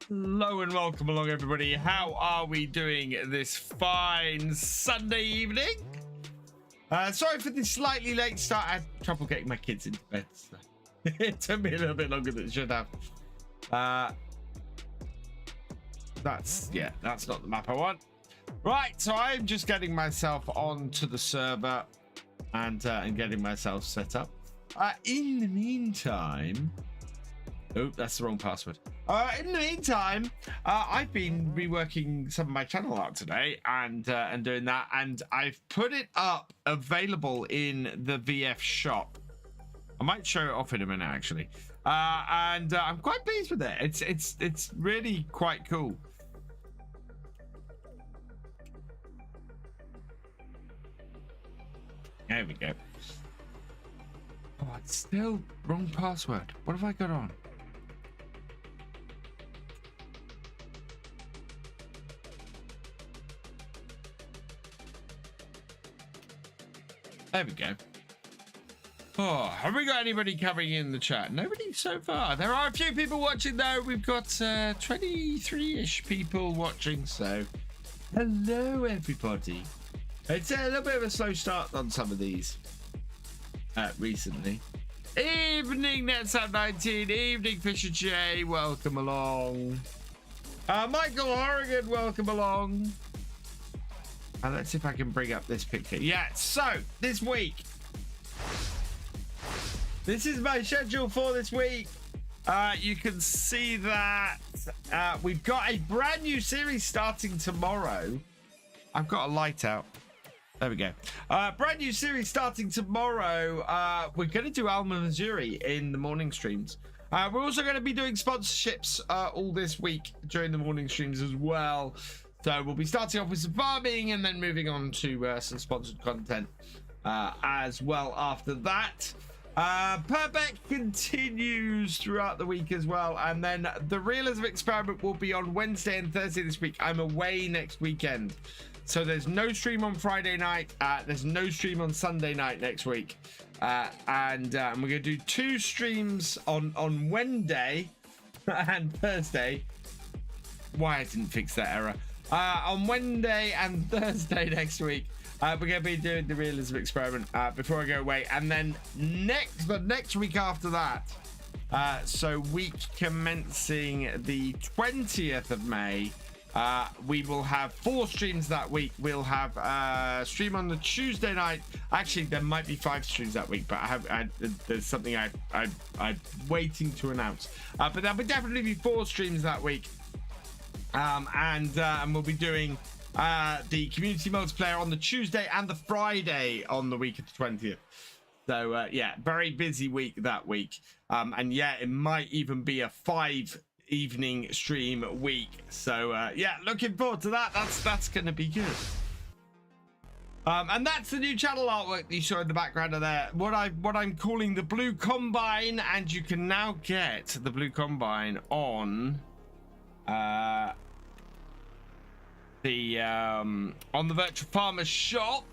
Hello and welcome along, everybody. How are we doing this fine Sunday evening? Sorry for the slightly late start. I had trouble getting my kids into bed, so it took me a little bit longer than it should have. That's not the map I want. Right, so I'm just getting myself onto the server and getting myself set up. In the meantime, oh, that's the wrong password. In the meantime, I've been reworking some of my channel art today and doing that, and I've put it up available in the VF shop. I might show it off in a minute, actually, and I'm quite pleased with it. It's really quite cool. There we go. Oh, it's still wrong password. What have I got on? There we go. Oh, have we got anybody coming in the chat? Nobody so far. There are a few people watching though. We've got 23-ish people watching, so hello everybody. It's a little bit of a slow start on some of these recently. Evening NetSap19, evening Thefisherj, welcome along. Michael Horrigan, welcome along. And let's see if I can bring up this picture. Yeah, so this week, this is my schedule for this week. You can see that we've got a brand new series starting tomorrow. I've got a light out. There we go. Brand new series starting tomorrow. We're going to do Alma Missouri in the morning streams. We're also going to be doing sponsorships all this week during the morning streams as well. So we'll be starting off with some farming and then moving on to some sponsored content as well after that. Purbeck continues throughout the week as well. And then the Realism experiment will be on Wednesday and Thursday this week. I'm away next weekend. So there's no stream on Friday night. There's no stream on Sunday night next week. And we're going to do 2 streams on Wednesday and Thursday. Why I didn't fix that error. On Wednesday and Thursday next week, we're going to be doing the Realism experiment before I go away. And then the next week after that, so week commencing the 20th of May, we will have 4 streams that week. We'll have a stream on the Tuesday night. Actually, there might be 5 streams that week, but there's something I'm waiting to announce. But there'll definitely be 4 streams that week. And we'll be doing the community multiplayer on the Tuesday and the Friday on the week of the 20th. So yeah, very busy week that week. And yeah, it might even be a 5 evening stream week. So yeah, looking forward to that. That's gonna be good. And that's the new channel artwork that you saw in the background of there. What I'm calling the Blue Combine, and you can now get the Blue Combine on the Virtual Farmer shop.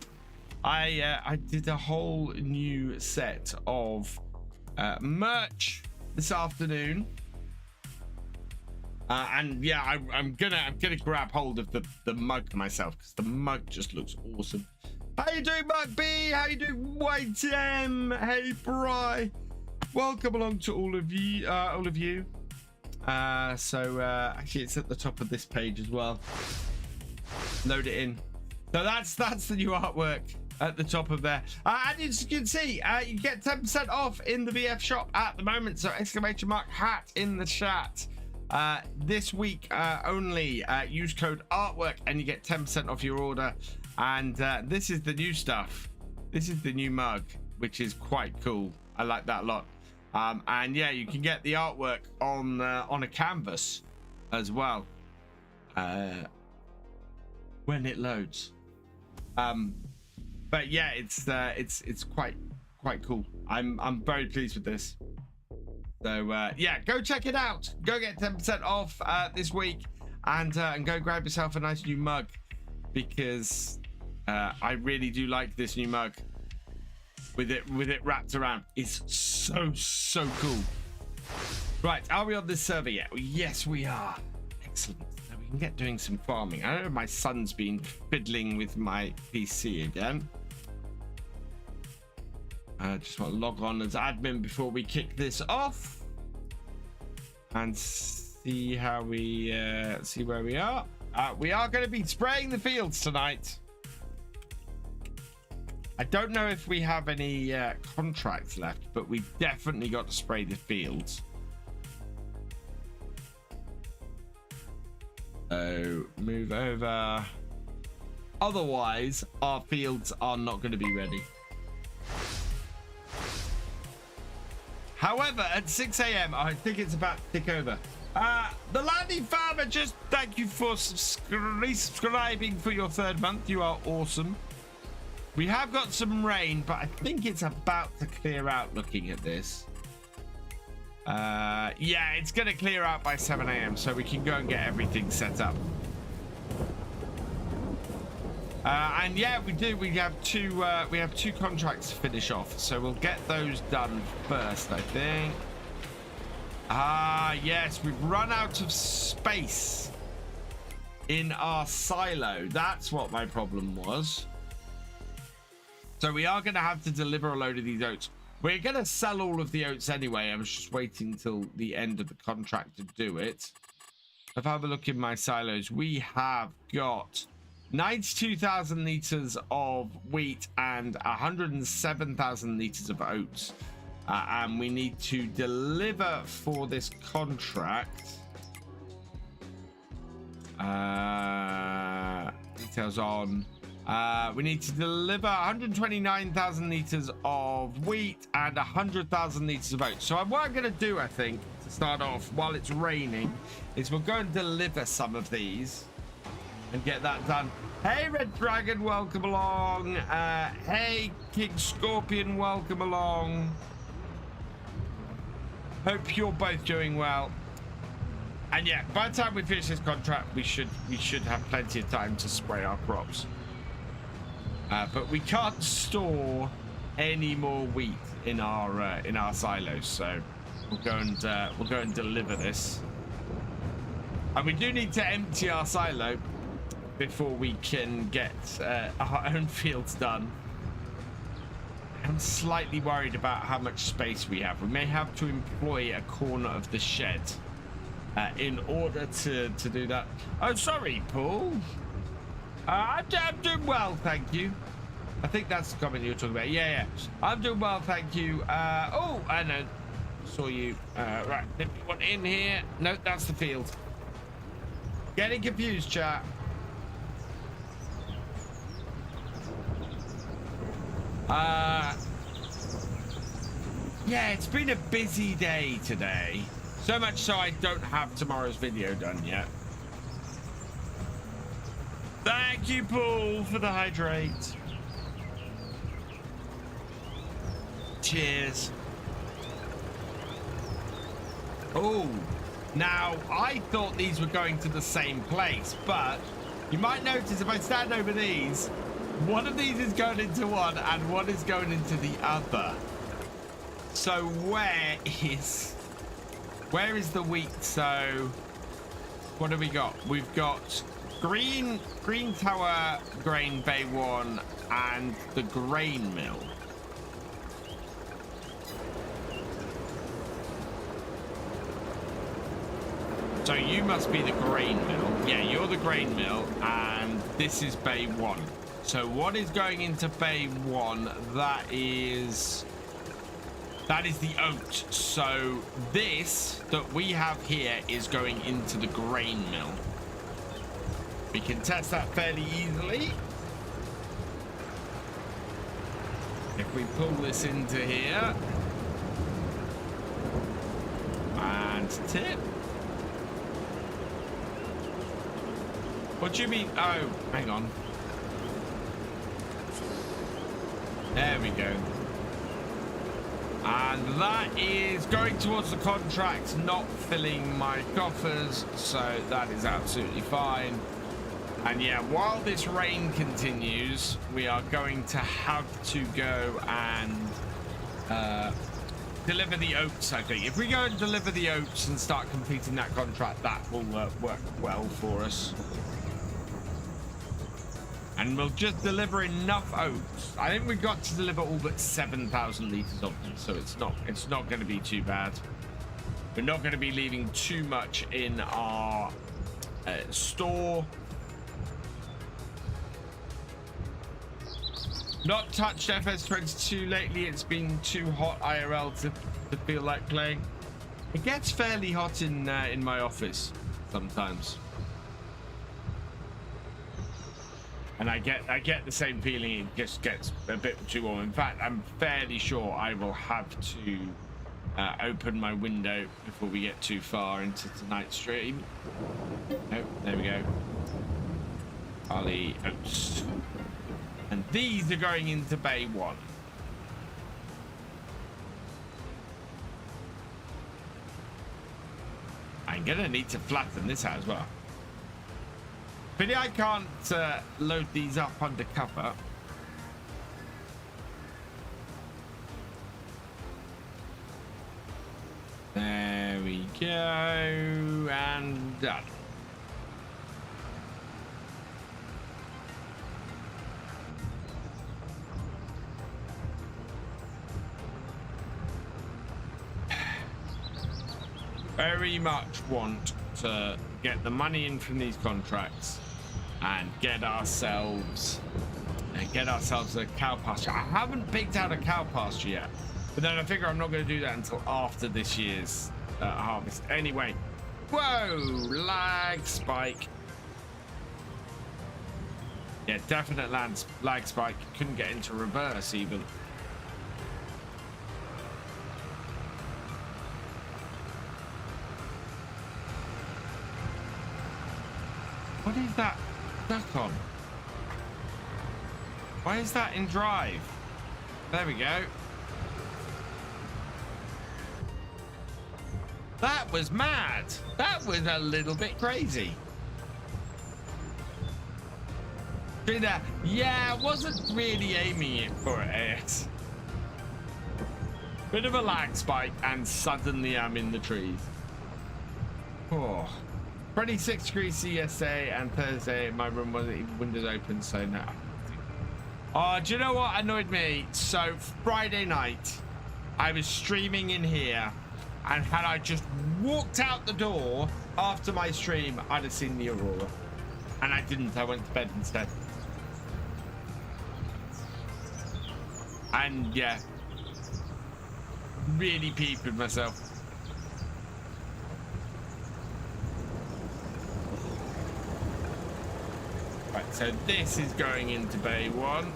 I did a whole new set of merch this afternoon, and yeah, I'm gonna grab hold of the mug myself because the mug just looks awesome. How you doing, Mark B? How you doing, White M? Hey, Bri. Welcome along to all of you. Actually, it's at the top of this page as well. Load it in. So that's the new artwork at the top of there. And as you can see, you get 10% off in the VF shop at the moment. So !hat in the chat. This week only, use code artwork and you get 10% off your order. And this is the new stuff. This is the new mug, which is quite cool. I like that a lot. And yeah, you can get the artwork on a canvas as well when it loads. But yeah, it's quite cool. I'm very pleased with this. So yeah, go check it out. Go get 10% off this week, and go grab yourself a nice new mug, because I really do like this new mug. With it wrapped around. It's so cool. Right, are we on this server yet? Yes, we are. Excellent. Now we can get doing some farming. I know my son's been fiddling with my PC again. I just want to log on as admin before we kick this off and see how we see where we are. We are going to be spraying the fields tonight. I don't know if we have any contracts left, but we definitely got to spray the fields. So move over. Otherwise, our fields are not going to be ready. However, at 6 a.m, I think it's about to tick over. The Leinster Farmer, just thank you for subscribing for your 3rd month. You are awesome. We have got some rain, but I think it's about to clear out looking at this. Yeah, it's going to clear out by 7 a.m, so we can go and get everything set up. And yeah, we do. We have two contracts to finish off, so we'll get those done first, I think. Yes, we've run out of space in our silo. That's what my problem was. So we are going to have to deliver a load of these oats. We're going to sell all of the oats anyway. I was just waiting till the end of the contract to do it. If I have a look in my silos, we have got 92,000 litres of wheat and 107,000 litres of oats. And we need to deliver for this contract. Details on. We need to deliver 129,000 litres of wheat and 100,000 litres of oats. So what I'm going to do, I think, to start off while it's raining, is we'll go and deliver some of these and get that done. Hey, Red Dragon, welcome along. Hey, King Scorpion, welcome along. Hope you're both doing well. And yeah, by the time we finish this contract, we should have plenty of time to spray our crops. But we can't store any more wheat in our silos, so we'll go and deliver this. And we do need to empty our silo before we can get our own fields done. I'm slightly worried about how much space we have. We may have to employ a corner of the shed in order to do that. Oh, sorry, Paul. I'm doing well, thank you. I think that's the comment you were talking about. Yeah. I'm doing well, thank you. Oh, I know. Saw you. Right, if you want in here. No, that's the field. Getting confused, chat. Yeah, it's been a busy day today. So much so I don't have tomorrow's video done yet. Thank you, Paul, for the hydrate. Cheers. Oh, now I thought these were going to the same place, but you might notice if I stand over these, one of these is going into one and one is going into the other. So where is the wheat? So what do we got? We've got Green Tower, Grain Bay 1, and the grain mill. So you must be the grain mill. Yeah, you're the grain mill, and this is Bay 1. So what is going into Bay 1? That is the oat. So this that we have here is going into the grain mill. We can test that fairly easily. If we pull this into here. And tip. What do you mean? Oh, hang on. There we go. And that is going towards the contract, not filling my coffers. So that is absolutely fine. And yeah, while this rain continues, we are going to have to go and deliver the oats, I think. If we go and deliver the oats and start completing that contract, that will work well for us. And we'll just deliver enough oats. I think we've got to deliver all but 7,000 litres of them, so it's not going to be too bad. We're not going to be leaving too much in our store. Not touched FS22 lately. It's been too hot IRL to feel like playing. It gets fairly hot in my office sometimes, and I get the same feeling. It just gets a bit too warm. In fact, I'm fairly sure I will have to open my window before we get too far into tonight's stream. Oh, there we go. Barley oats. And these are going into Bay 1. I'm gonna need to flatten this out as well. But I can't load these up under cover. There we go, and done. Very much want to get the money in from these contracts and get ourselves a cow pasture. I haven't picked out a cow pasture yet, but then I figure I'm not going to do that until after this year's harvest. Anyway, whoa, lag spike. Yeah, definite lag spike. Couldn't get into reverse even. What is that stuck on? Why is that in drive? There we go. That was mad. That was a little bit crazy. See that? Yeah, I wasn't really aiming it for it. Bit of a lag spike and suddenly I'm in the trees. Oh. 26 degrees CSA, and Thursday my room wasn't even windows open, so no. Oh, do you know what annoyed me? So Friday night I was streaming in here, and had I just walked out the door after my stream, I'd have seen the aurora, and I didn't. I went to bed instead. And yeah, really peeved with myself. Right, so this is going into Bay 1.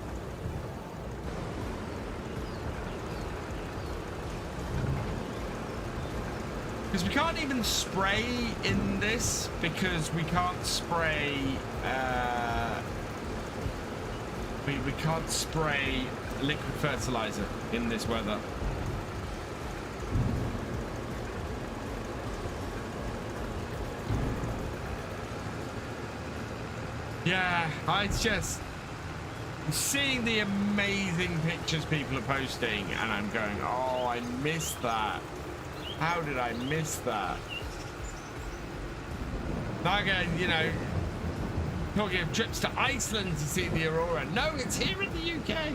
Because we can't even spray in this, because we can't spray we can't spray liquid fertilizer in this weather. Yeah, I just seeing the amazing pictures people are posting, and I'm going, oh, I missed that. How did I miss that? Now again, you know, talking of trips to Iceland to see the aurora. No, it's here in the UK.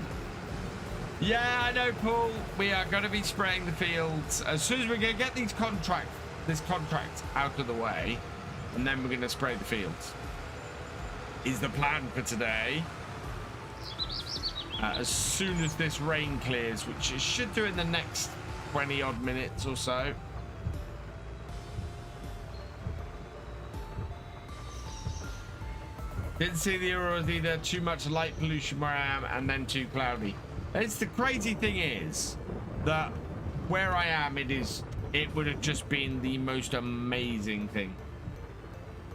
Yeah, I know, Paul. We are going to be spraying the fields as soon as we're going to get this contract out of the way, and then we're going to spray the fields. Is the plan for today. As soon as this rain clears, which it should do in the next 20 odd minutes or so. Didn't see the auroras either. Too much light pollution where I am, and then too cloudy. It's the crazy thing is that where I am, it would have just been the most amazing thing.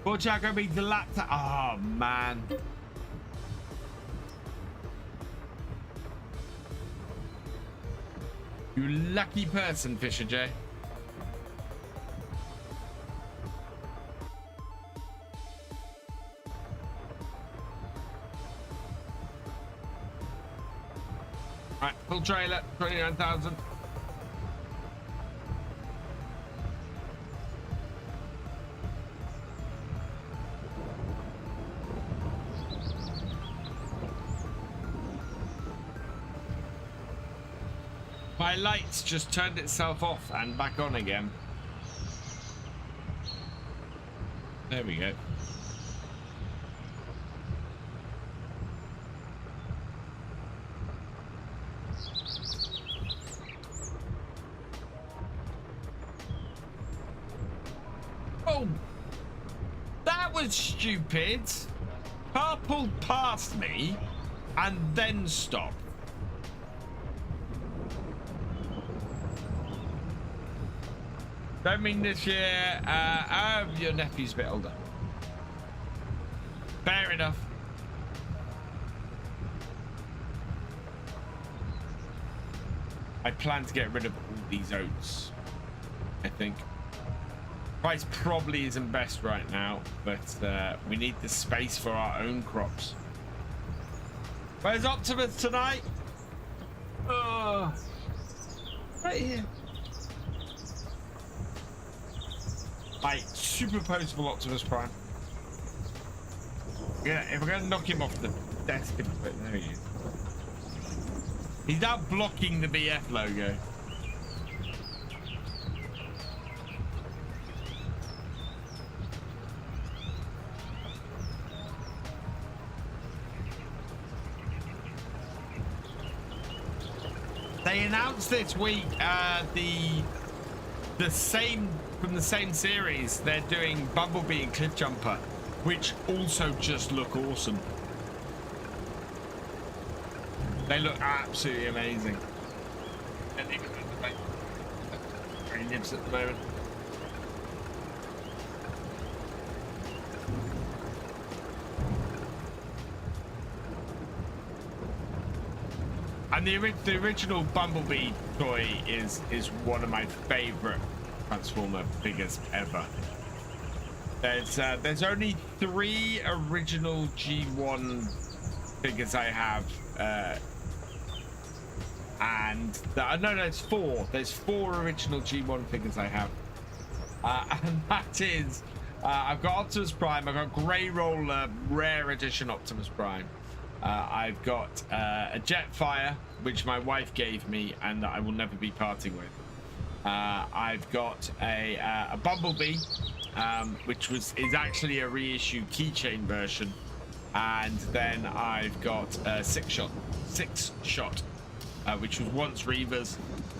Watch out, gonna be the laptop. Oh man. You lucky person, Thefisherj. Right, full trailer, 29,000. My lights just turned itself off and back on again. There we go. Oh, that was stupid. Car pulled past me and then stopped. Don't mean this year. Your nephew's a bit older. Fair enough. I plan to get rid of all these oats, I think. Price probably isn't best right now, but we need the space for our own crops. Where's Optimus tonight? Oh, right here. My superposable Optimus Prime. Yeah, if we're going to knock him off the desk, there he is. He's now blocking the BF logo. They announced this week the same from the same series. They're doing Bumblebee and Cliffjumper, which also just look awesome. They look absolutely amazing. Very nibs at the moment. And the original Bumblebee toy is one of my favorite Transformer figures ever. There's only 3 original G1 figures I have, and no, there's 4. There's 4 original G1 figures I have, and that is I've got Optimus Prime, I've got Grey Roller Rare Edition Optimus Prime. I've got a Jetfire, which my wife gave me and that I will never be parting with. I've got a Bumblebee, which is actually a reissue keychain version, and then I've got a six shot, which was once Reaver's,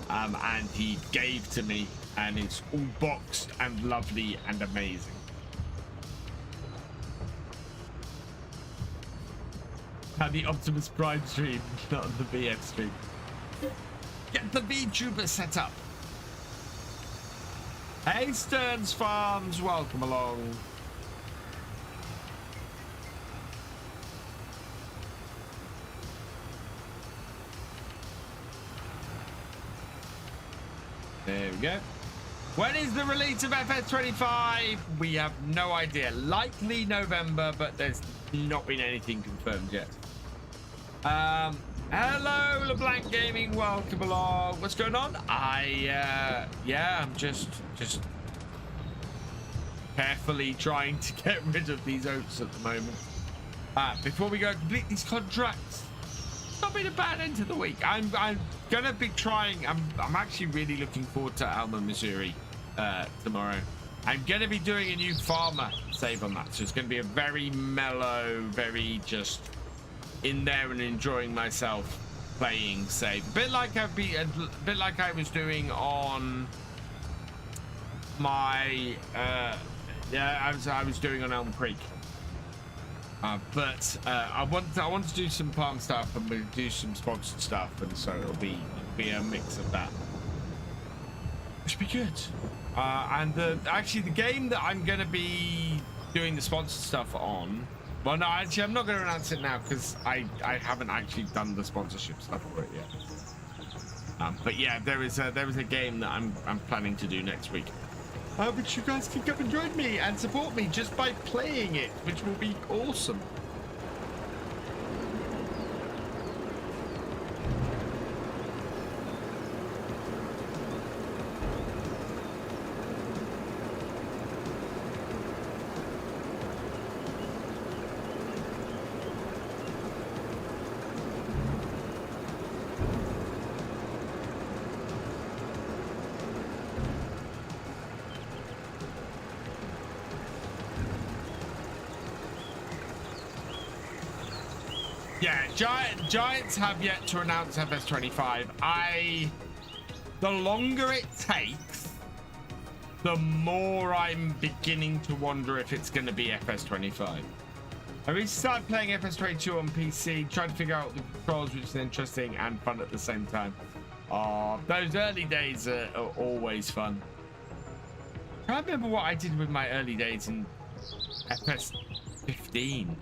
and he gave to me, and it's all boxed and lovely and amazing. Had the Optimus Prime stream, not the BF stream. Get the VTuber set up. Hey Stearns Farms, welcome along. There we go. When is the release of FS25? We have no idea. Likely November, but there's not been anything confirmed yet. Hello LeBlanc Gaming, welcome along. What's going on? Yeah, I'm just carefully trying to get rid of these oats at the moment. Before we go complete these contracts. It's not been a bad end to the week. I'm gonna be trying. I'm actually really looking forward to Alma, Missouri tomorrow. I'm gonna be doing a new farmer save on that, so it's gonna be a very mellow, very just in there and enjoying myself playing save, a bit like I was doing on my I was doing on Elm Creek, but I want to do some farm stuff and we'll do some sponsored stuff, and so it'll be a mix of that, which should be good. And actually the game that I'm gonna be doing the sponsored stuff on, well, no, actually, I'm not going to announce it now because I haven't actually done the sponsorship stuff for it yet. But yeah, there is a game that I'm planning to do next week, which you guys can come and join me and support me just by playing it, which will be awesome. Yeah, Giants have yet to announce FS25. The longer it takes, the more I'm beginning to wonder if it's going to be FS25. I recently started playing FS22 on PC, trying to figure out the controls, which is interesting and fun at the same time. Those early days are always fun. I can't remember what I did with my early days in FS15.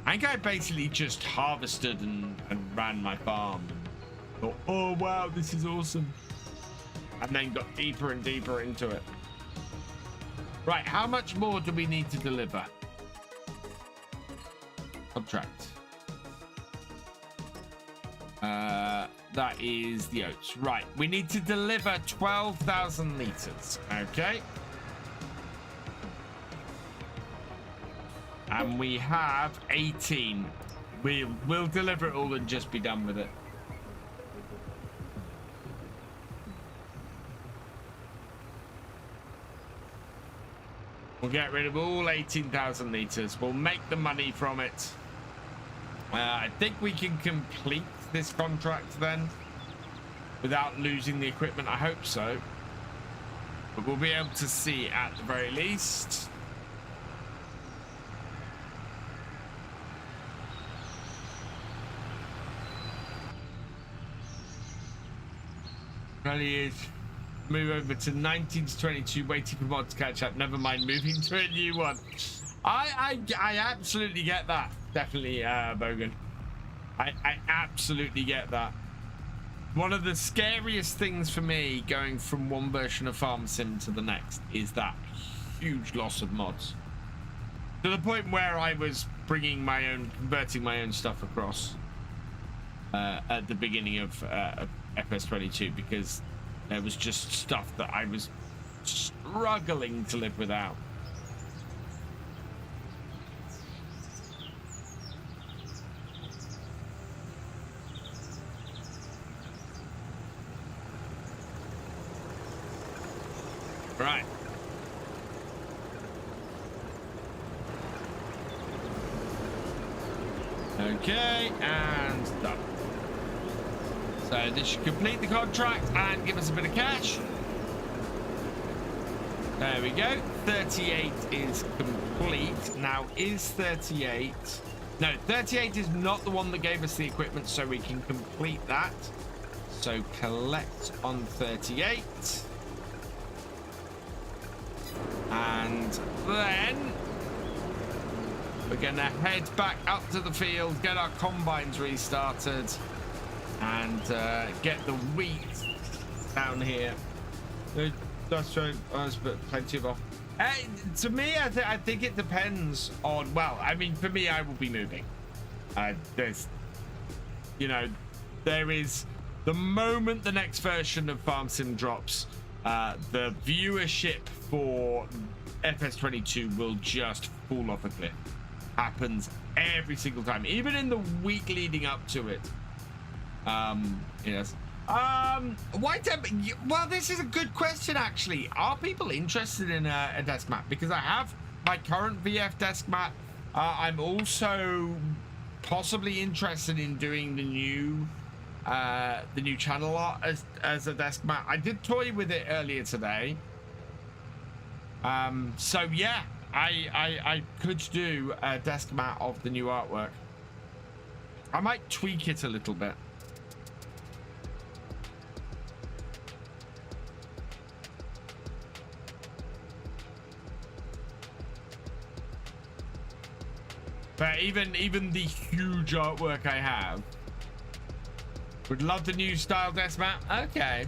I think I basically just harvested and ran my farm. And thought, oh wow, this is awesome. And then got deeper and deeper into it. Right, how much more do we need to deliver? Contract. That is the oats. Right, we need to deliver 12,000 liters. Okay. And we have 18. We'll deliver it all and just be done with it. We'll get rid of all 18,000 liters. We'll make the money from it. I think we can complete this contract then without losing the equipment. I hope so. But we'll be able to see at the very least. Really is. Move over to 19 to 22, waiting for mod to catch up. Never mind moving to a new one. I absolutely get that. Definitely, Bogan. I absolutely get that. One of the scariest things for me going from one version of Farm Sim to the next is that huge loss of mods. To the point where I was bringing my own, converting my own stuff across at the beginning of FS22 because there was just stuff that I was struggling to live without. Right. Okay, and done. So this should complete the contract and give us a bit of cash. There we go. 38 is complete. Now, is 38... No, 38 is not the one that gave us the equipment, so we can complete that. So collect on 38. And then we're going to head back up to the field, get our combines restarted, and get the wheat down here. That's right. But plenty of off. To me, I think it depends on. Well, I mean, for me, I will be moving. There's, you know, there is the moment the next version of Farm Sim drops, the viewership for FS22 will just fall off a cliff. Happens every single time, even in the week leading up to it. Yes. White. Well, this is a good question, actually. Are people interested in a desk map? Because I have my current VF desk map. I'm also possibly interested in doing the new channel art as a desk map. I did toy with it earlier today. So yeah, I could do a desk map of the new artwork. I might tweak it a little bit. But even the huge artwork I have, would love the new style desk map. Okay.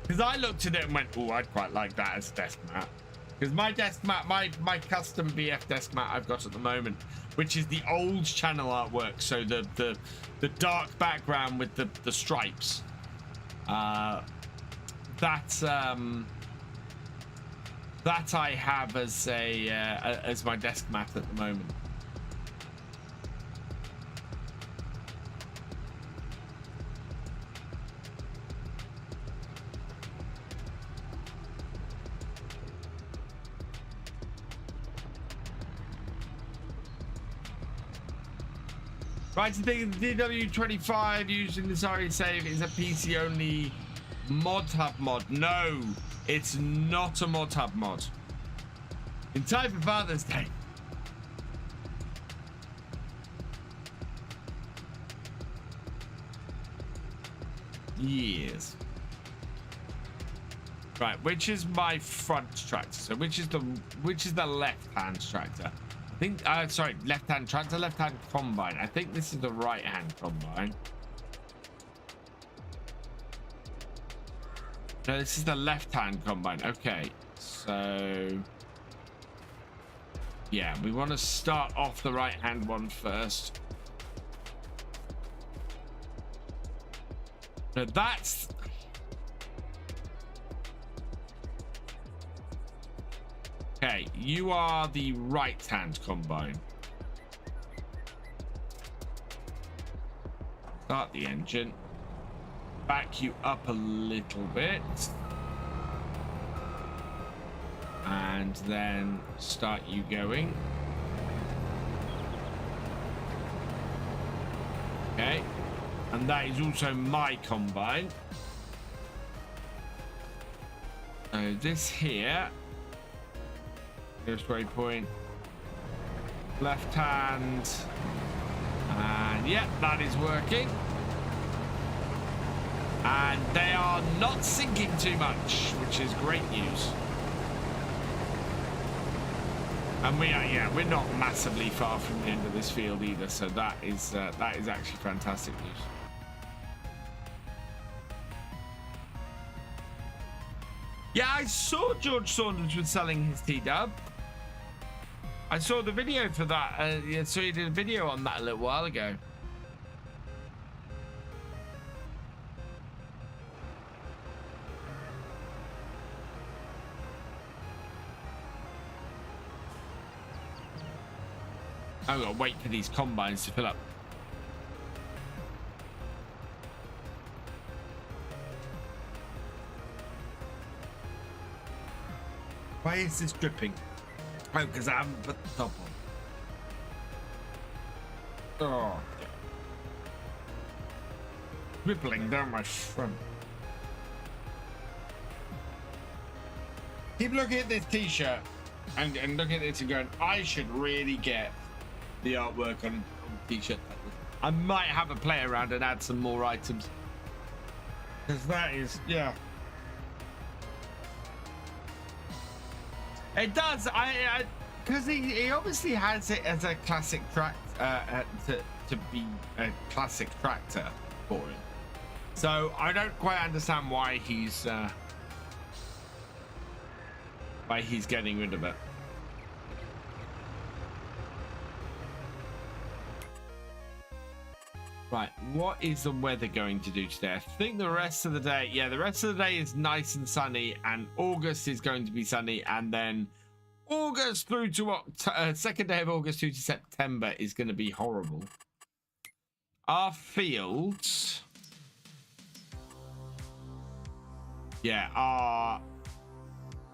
Because I looked at it and went, oh, I'd quite like that as a desk map. Because my desk map, my custom VF desk map I've got at the moment, which is the old channel artwork, so the dark background with the stripes. That I have as my desk map at the moment. Right, to think the DW25 using the Sorry Save is a PC only mod hub mod. No, it's not a mod hub mod. In time for Father's Day. Yes. Right, which is my front tractor? So which is the left-hand tractor? I think sorry, left-hand tractor, left-hand combine. I think this is the right-hand combine. No, this is the left-hand combine. Okay, so yeah, we want to start off the right-hand one first. No, that's okay. You are the right-hand combine. Start the engine. Back you up a little bit. And then start you going. Okay. And that is also my combine. So this here. Here's waypoint. Left hand. And yeah, that is working. And they are not sinking too much, which is great news. And we are, yeah, we're not massively far from the end of this field either, so that is actually fantastic news. Yeah, I saw George Saunders was selling his T-Dub. I saw the video for that. Yeah, so he did a video on that a little while ago. I've got to wait for these combines to fill up. Why is this dripping? Oh, because I haven't put the top on. Oh, yeah. Rippling down my front. Keep looking at this t-shirt and looking at it and going, I should really get the artwork on the t-shirt. I might have a play around and add some more items. Because that is, yeah. It does. Because he obviously has it as a classic track to be a classic tractor for him. So I don't quite understand why he's getting rid of it. Right, what is the weather going to do today? I think the rest of the day, yeah, the rest of the day is nice and sunny, and August is going to be sunny, and then August through to second day of August through to September is going to be horrible. Our fields, yeah, are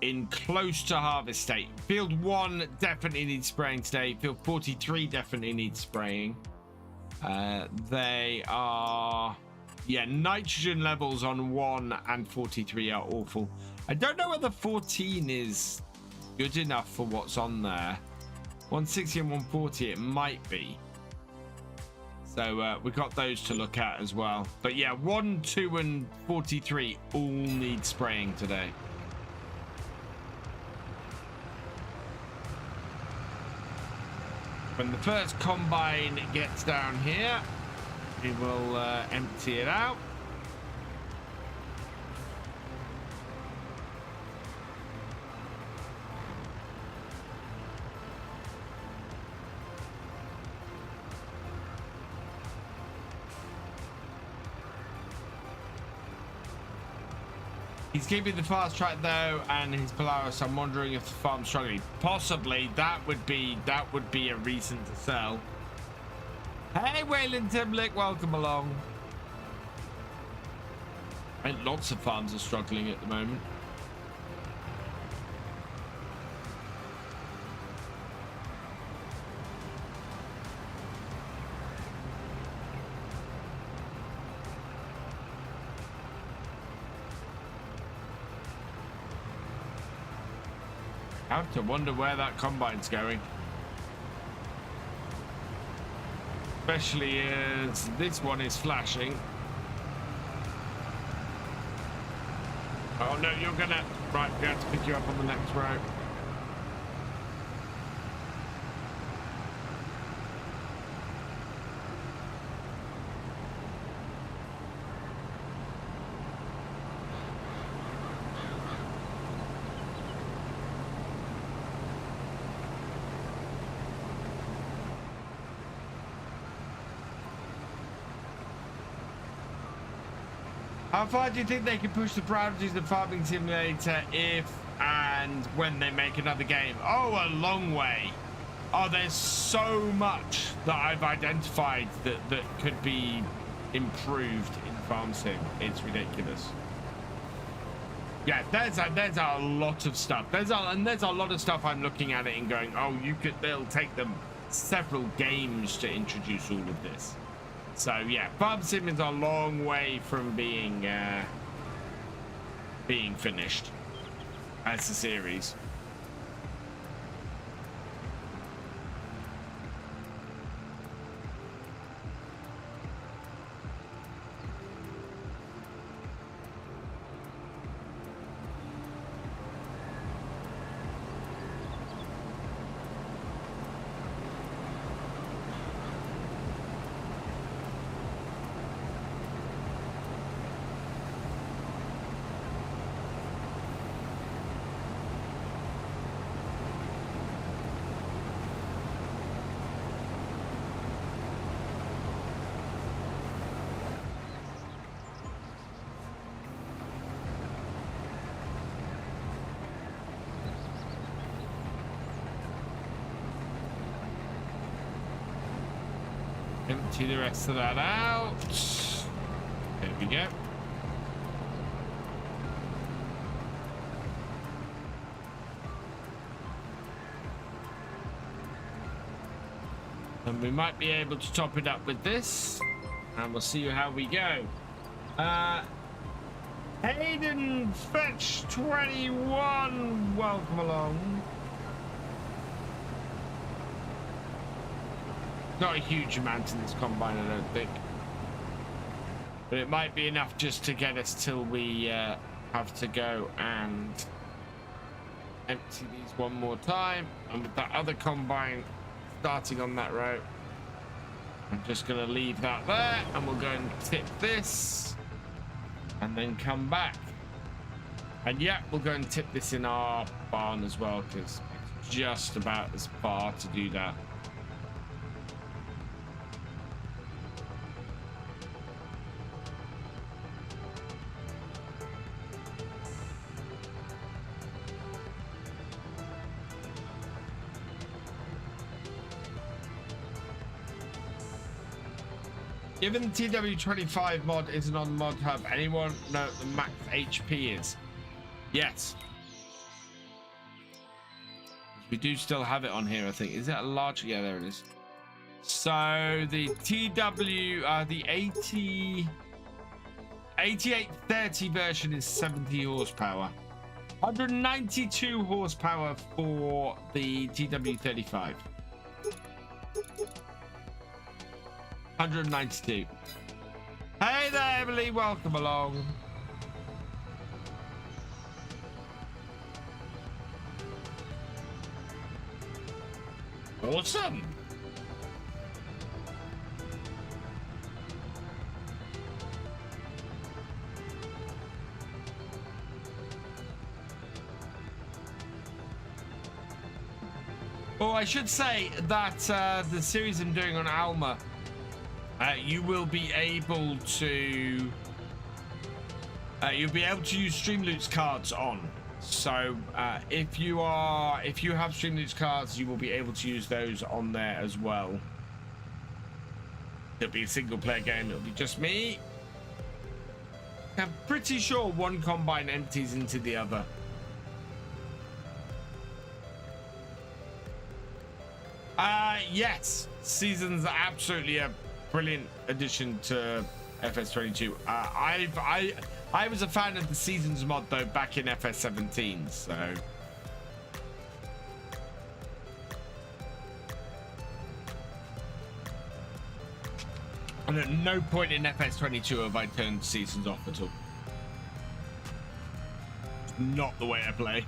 in close to harvest state. Field 1 definitely needs spraying today. Field 43 definitely needs spraying. They are, yeah, nitrogen levels on 1 and 43 are awful. I don't know whether 14 is good enough for what's on there. 160 and 140 it might be. So we've got those to look at as well. But yeah, 1, 2 and 43 all need spraying today. When the first combine gets down here, we will empty it out. He's keeping the fast track though, and his Polaris. I'm wondering if the farm's struggling. Possibly that would be a reason to sell. Hey, Wayland Timlick, welcome along. I think lots of farms are struggling at the moment. I have to wonder where that combine's going. Especially as this one is flashing. Oh no, you're gonna... Right, we have to pick you up on the next row. How far do you think they can push the boundaries of Farming Simulator if and when they make another game? Oh, a long way. Oh, there's so much that I've identified that could be improved in Farm Sim. It's ridiculous. Yeah, there's a lot of stuff. There's a lot of stuff I'm looking at it and going, oh, they'll take them several games to introduce all of this. So yeah, Farm Sim is a long way from being finished as a series. Empty the rest of that out. There we go. And we might be able to top it up with this. And we'll see how we go. Hayden Fetch 21, welcome along. Not a huge amount in this combine, I don't think. But it might be enough just to get us till we have to go and empty these one more time. And with that other combine starting on that row, I'm just going to leave that there and we'll go and tip this and then come back. And yeah, we'll go and tip this in our barn as well because it's just about as far to do that. Given the TW25 mod isn't on Mod Hub, anyone know what the max HP is? Yes. We do still have it on here, I think. Is it a large? Yeah, there it is. So the TW, the 8830 version is 70 horsepower. 192 horsepower for the TW35. 192. Hey there, Emily. Welcome along. Awesome. Oh, I should say that the series I'm doing on Alma, you will be able to use Streamloots cards on. So if you have Streamloots cards, you will be able to use those on there as well. It'll be a single player game. It'll be just me. I'm pretty sure one combine empties into the other. Yes, Seasons are absolutely a brilliant addition to FS22. I was a fan of the Seasons mod though back in FS17, so And at no point in FS22 have I turned seasons off at all. Not the way I play.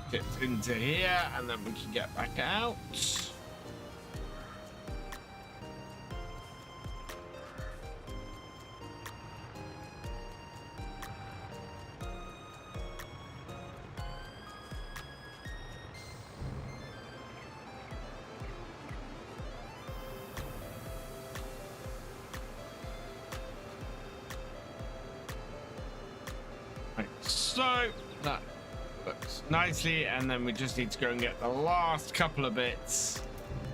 Get into here and then we can get back out. Right, so that looks nicely, and then we just need to go and get the last couple of bits.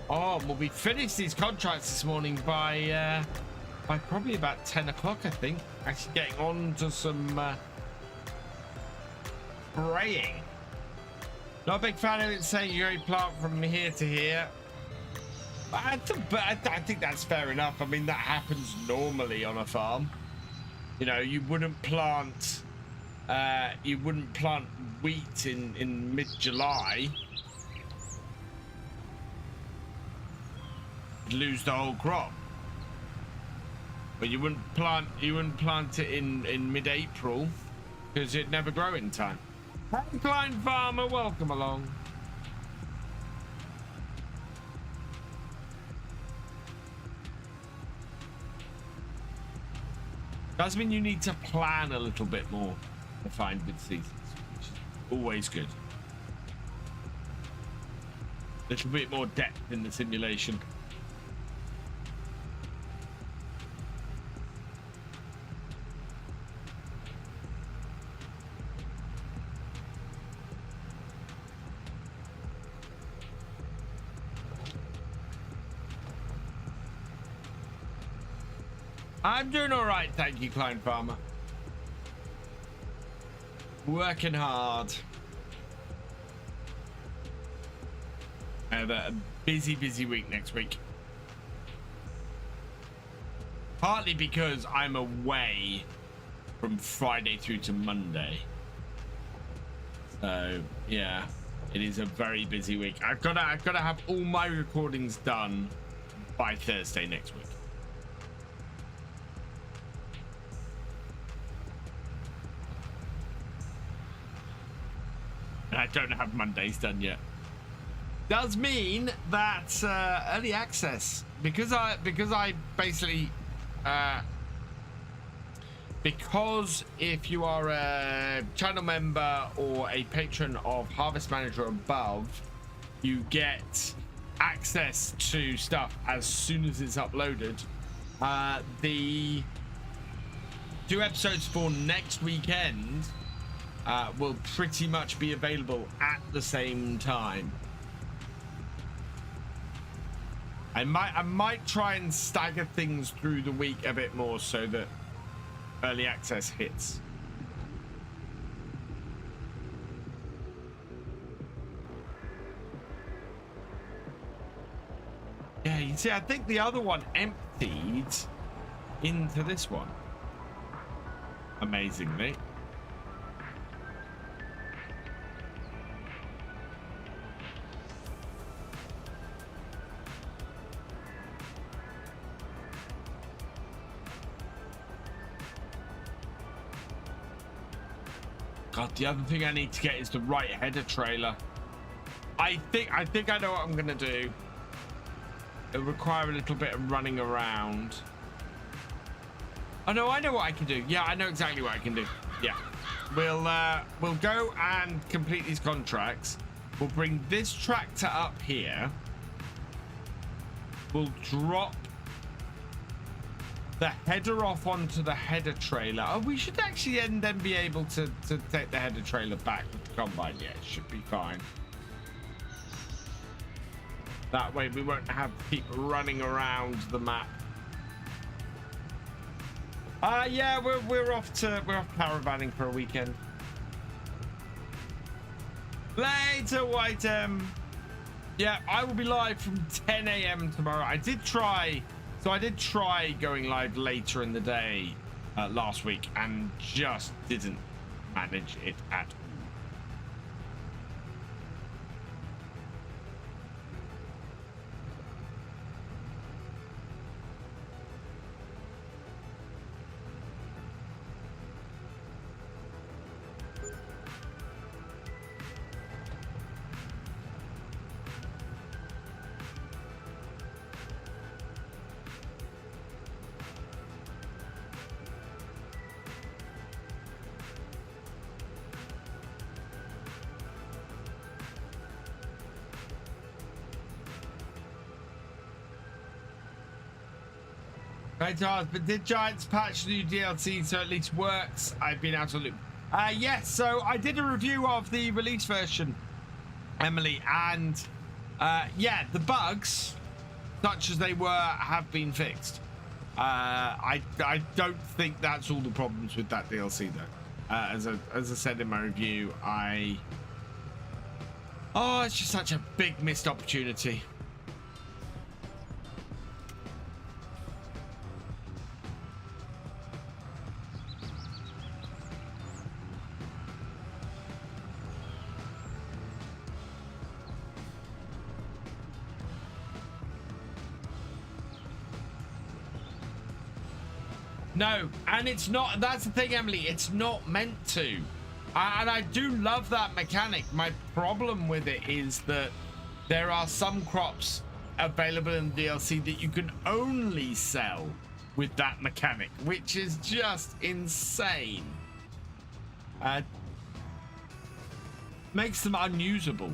Oh, we'll be finished these contracts this morning by probably about 10 o'clock, I think. Actually getting on to some spraying. Not a big fan of it saying you only plant from here to here. But I think that's fair enough. I mean, that happens normally on a farm. You know, you wouldn't plant wheat in mid-July. You'd lose the whole crop. But you wouldn't plant it in mid-April because it'd never grow in time. Hey, Klein Farmer, welcome along. Does mean you need to plan a little bit more to find good seasons, which is always good. A little bit more depth in the simulation. I'm doing all right, thank you, Klein Farmer. Working hard. I have a busy week next week. Partly because I'm away from Friday through to Monday. So yeah, it is a very busy week. I've got to have all my recordings done by Thursday next week. I don't have Mondays done yet. Does mean that early access, because I basically because if you are a channel member or a patron of Harvest Manager above, you get access to stuff as soon as it's uploaded. The 2 episodes for next weekend will pretty much be available at the same time. I might try and stagger things through the week a bit more so that early access hits. Yeah, you see, I think the other one emptied into this one, amazingly. God, the other thing I need to get is the right header trailer. I think I know what I'm gonna do. It'll require a little bit of running around. Oh no, I know what I can do. Yeah, I know exactly what I can do. Yeah, we'll go and complete these contracts. We'll bring this tractor up here. We'll drop the header off onto the header trailer. Oh, we should actually then be able to take the header trailer back with the combine. Yeah, it should be fine. That way we won't have to keep running around the map. Yeah, we're off caravanning for a weekend. Later, Whitem. Yeah, I will be live from 10 a.m. tomorrow. I did try going live later in the day last week and just didn't manage it at all. Right, but did Giants patch the new DLC so at least works? I've been out of loop. Yes, so I did a review of the release version, Emily, and yeah, the bugs, such as they were, have been fixed. I don't think that's all the problems with that DLC though. As I said in my review, it's just such a big missed opportunity. No, and it's not. That's the thing, Emily. It's not meant to. And I do love that mechanic. My problem with it is that there are some crops available in the DLC that you can only sell with that mechanic, which is just insane. Makes them unusable.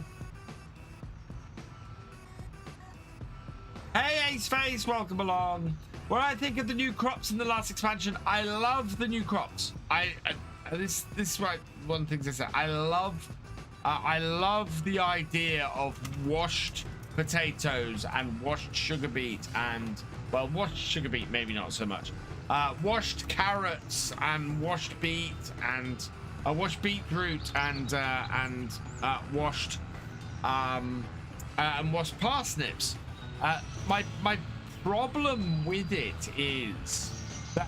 Hey, Ace Face, welcome along. What I think of the new crops in the last expansion, I love the new crops. This is right. One thing to say, I love the idea of washed potatoes and washed sugar beet and, well, washed sugar beet maybe not so much. Washed carrots and washed beet and washed beetroot and washed parsnips. My problem with it is that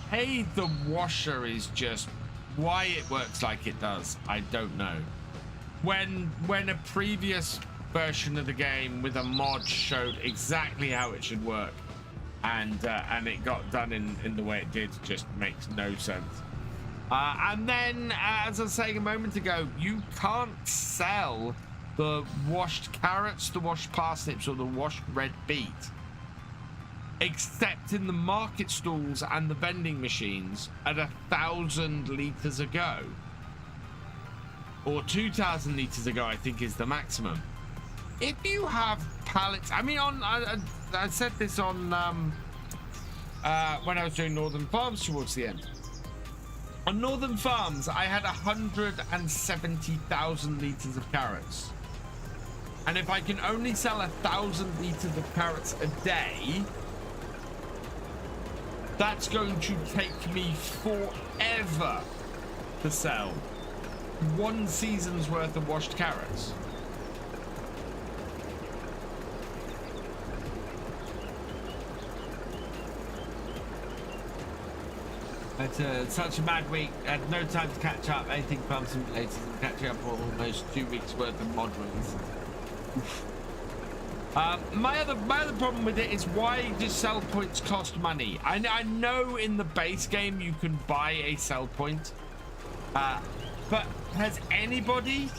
the washer is just why it works like it does. I don't know. When a previous version of the game with a mod showed exactly how it should work, and it got done in the way it did, just makes no sense. And then, as I was saying a moment ago, you can't sell the washed carrots, the washed parsnips, or the washed red beet except in the market stalls and the vending machines at 1,000 liters a go, or 2,000 liters a go, I think is the maximum. If you have pallets, I mean, I said this on when I was doing Northern Farms towards the end. On Northern Farms, I had 170,000 liters of carrots, and if I can only sell 1,000 liters of carrots a day, that's going to take me forever to sell 1 season's worth of washed carrots. It's such a mad week. I had no time to catch up. Anything Farm Simulator and catching up for almost 2 weeks worth of mod releases. My other problem with it is, why do sell points cost money? I know in the base game you can buy a sell point, but has anybody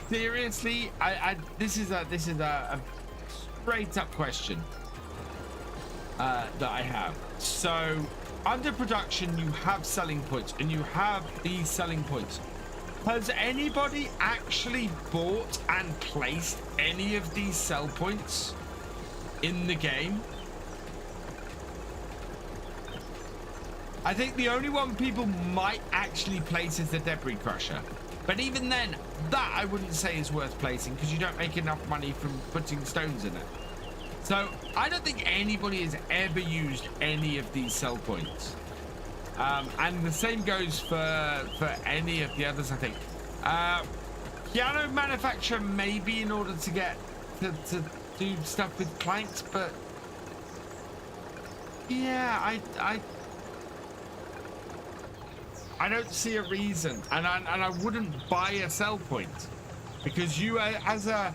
seriously? This is a straight up question that I have. So under production, you have selling points, and you have these selling points. Has anybody actually bought and placed any of these sell points in the game? I think the only one people might actually place is the debris crusher. But even then, that I wouldn't say is worth placing because you don't make enough money from putting stones in it. So I don't think anybody has ever used any of these sell points. And the same goes for any of the others, I think. Piano manufacturer maybe in order to get to do stuff with planks, but yeah, I don't see a reason, and I wouldn't buy a sell point because you as a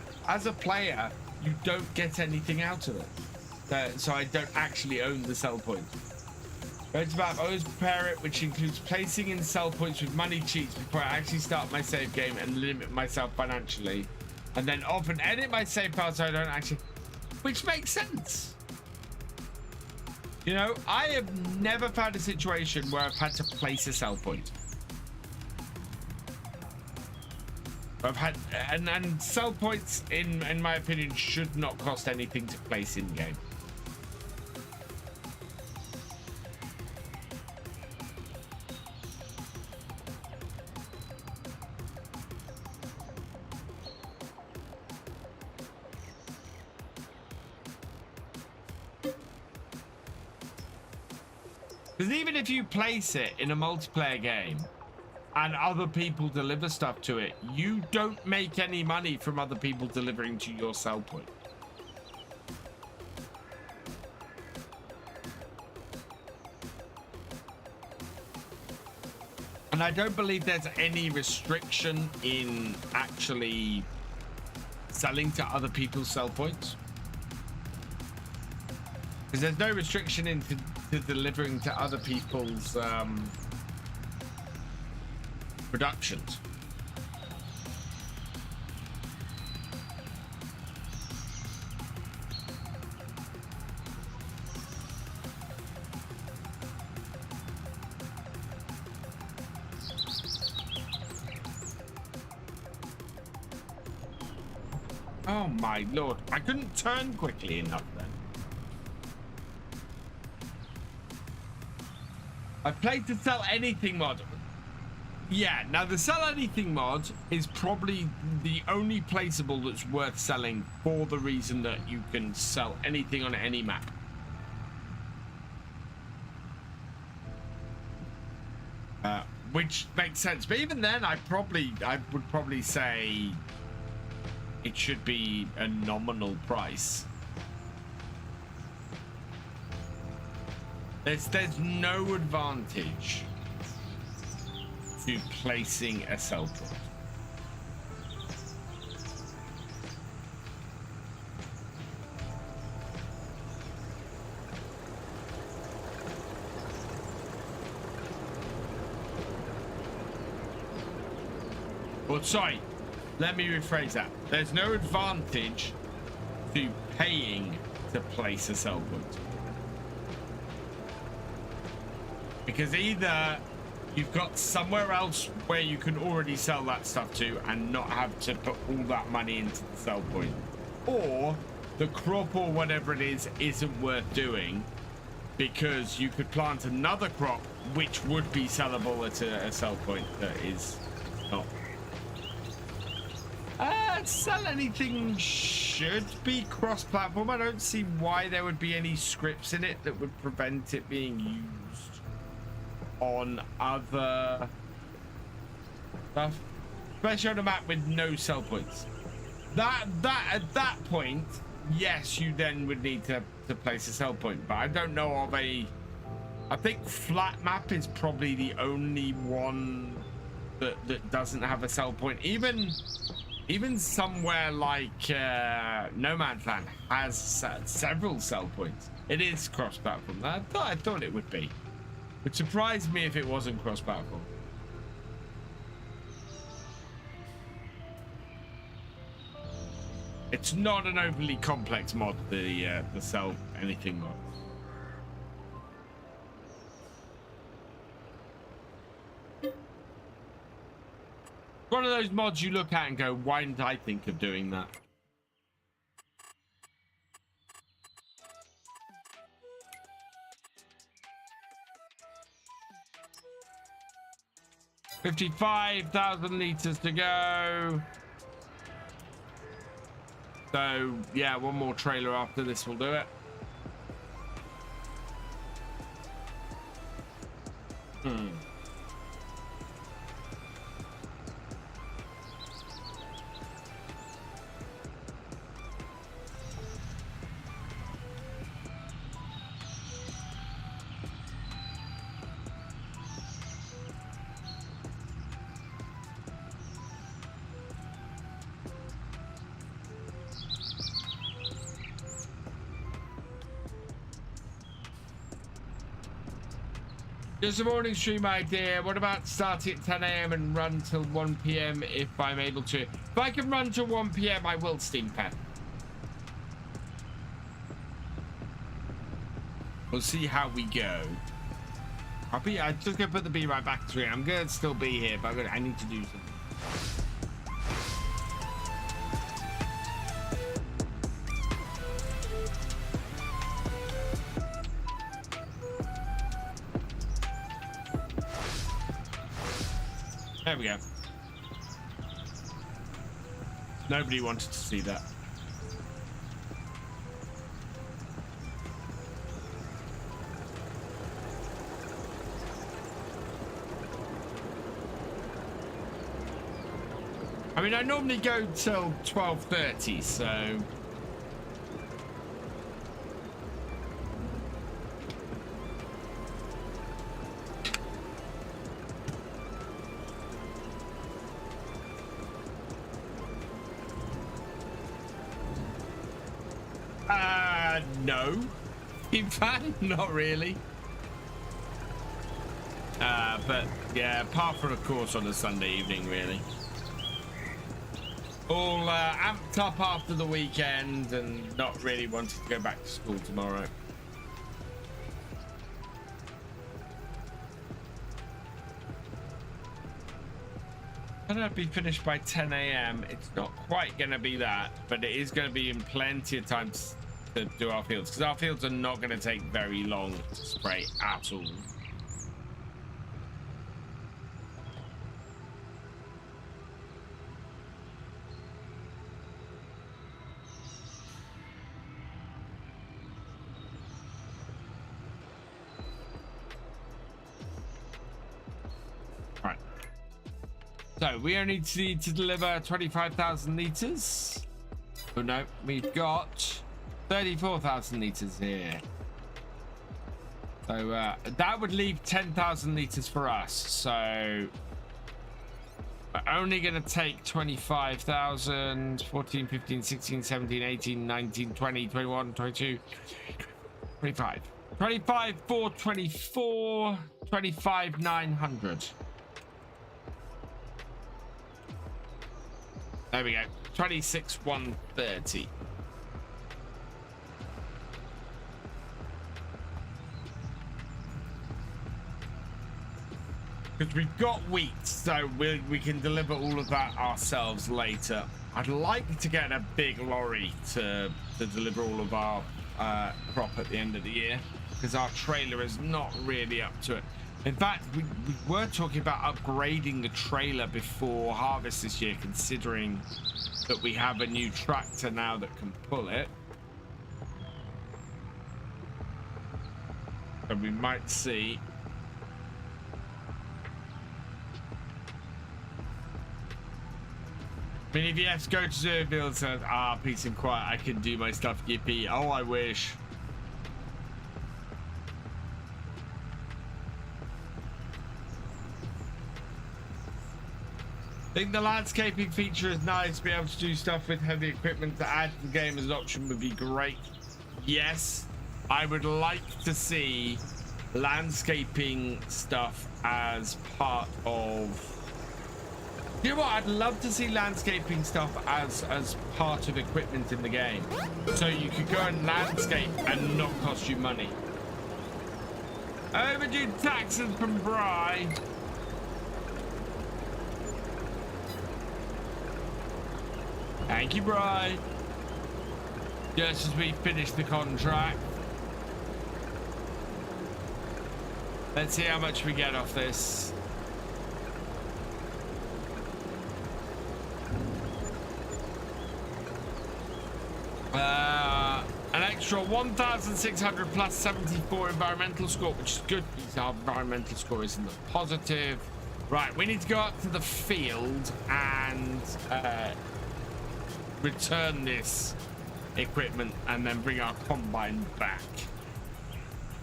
player you don't get anything out of it. So I don't actually own the sell point. Go to map, always prepare it, which includes placing in sell points with money cheats before I actually start my save game and limit myself financially, and then often edit my save file so I don't actually, which makes sense. You know, I have never found a situation where I've had to place a sell point. I've had, and sell points, in my opinion, should not cost anything to place in game. Because even if you place it in a multiplayer game and other people deliver stuff to it, you don't make any money from other people delivering to your sell point. And I don't believe there's any restriction in actually selling to other people's sell points. Because there's no restriction into delivering to other people's productions. Oh my lord, I couldn't turn quickly enough then. I played to sell anything mod. Yeah, now the sell anything mod is probably the only placeable that's worth selling for the reason that you can sell anything on any map. Which makes sense, but even then I would probably say it should be a nominal price. There's no advantage to placing a sell point. Well, sorry, let me rephrase that. There's no advantage to paying to place a sell point. Because either you've got somewhere else where you can already sell that stuff to and not have to put all that money into the sell point, or the crop or whatever it is isn't worth doing because you could plant another crop which would be sellable at a sell point that is not. Sell anything should be cross-platform. I don't see why there would be any scripts in it that would prevent it being used on other stuff, especially on a map with no sell points. That at that point, yes, you then would need to place a sell point, but I don't know of a. I think flat map is probably the only one that doesn't have a sell point. Even somewhere like No Man's Land has several sell points. It is cross-platform. I thought it would be. It would surprise me if it wasn't cross-platform. It's not an overly complex mod, the sell anything mod. One of those mods you look at and go, why didn't I think of doing that? 55,000 litres to go. So, yeah, one more trailer after this will do it. Just a morning stream idea. What about starting at 10 a.m. and run till 1 p.m. if I'm able to? If I can run till 1 p.m., I will, Steam Fan. We'll see how we go. I'm just gonna put the B right back to it. I'm gonna still be here, but I need to do something. There we go. Nobody wanted to see that. I mean, I normally go till 12:30, so... No. In fact, not really. But yeah, apart from, of course, on a Sunday evening, really. All amped up after the weekend and not really wanting to go back to school tomorrow. Can I be finished by 10 a.m.? It's not quite going to be that, but it is going to be in plenty of time to do our fields, because our fields are not going to take very long to spray at all. Right. So we only need to deliver 25,000 litres. Oh no, we've got 34,000 litres here. So that would leave 10,000 litres for us. So we're only going to take 25,000, 14, 15, 16, 17, 18, 19, 20, 21, 22, 25. 25, 4, 24, 25, 900. There we go. 26, 130. Because we've got wheat, so we can deliver all of that ourselves later. I'd like to get a big lorry to deliver all of our crop at the end of the year, because our trailer is not really up to it. In fact, we were talking about upgrading the trailer before harvest this year, considering that we have a new tractor now that can pull it. So we might see. I mean, if you have to go to Zerville and says, peace and quiet, I can do my stuff, yippee. Oh, I wish. I think the landscaping feature is nice. Be able to do stuff with heavy equipment to add to the game as an option would be great. Yes, I would like to see landscaping stuff as part of... You know what? I'd love to see landscaping stuff as part of equipment in the game, so you could go and landscape and not cost you money. Overdue taxes from Bry. Thank you, Bry. Just as we finish the contract. Let's see how much we get off this. An extra 1,600 plus 74 environmental score, which is good because our environmental score is in the positive. Right, we need to go up to the field and return this equipment and then bring our combine back.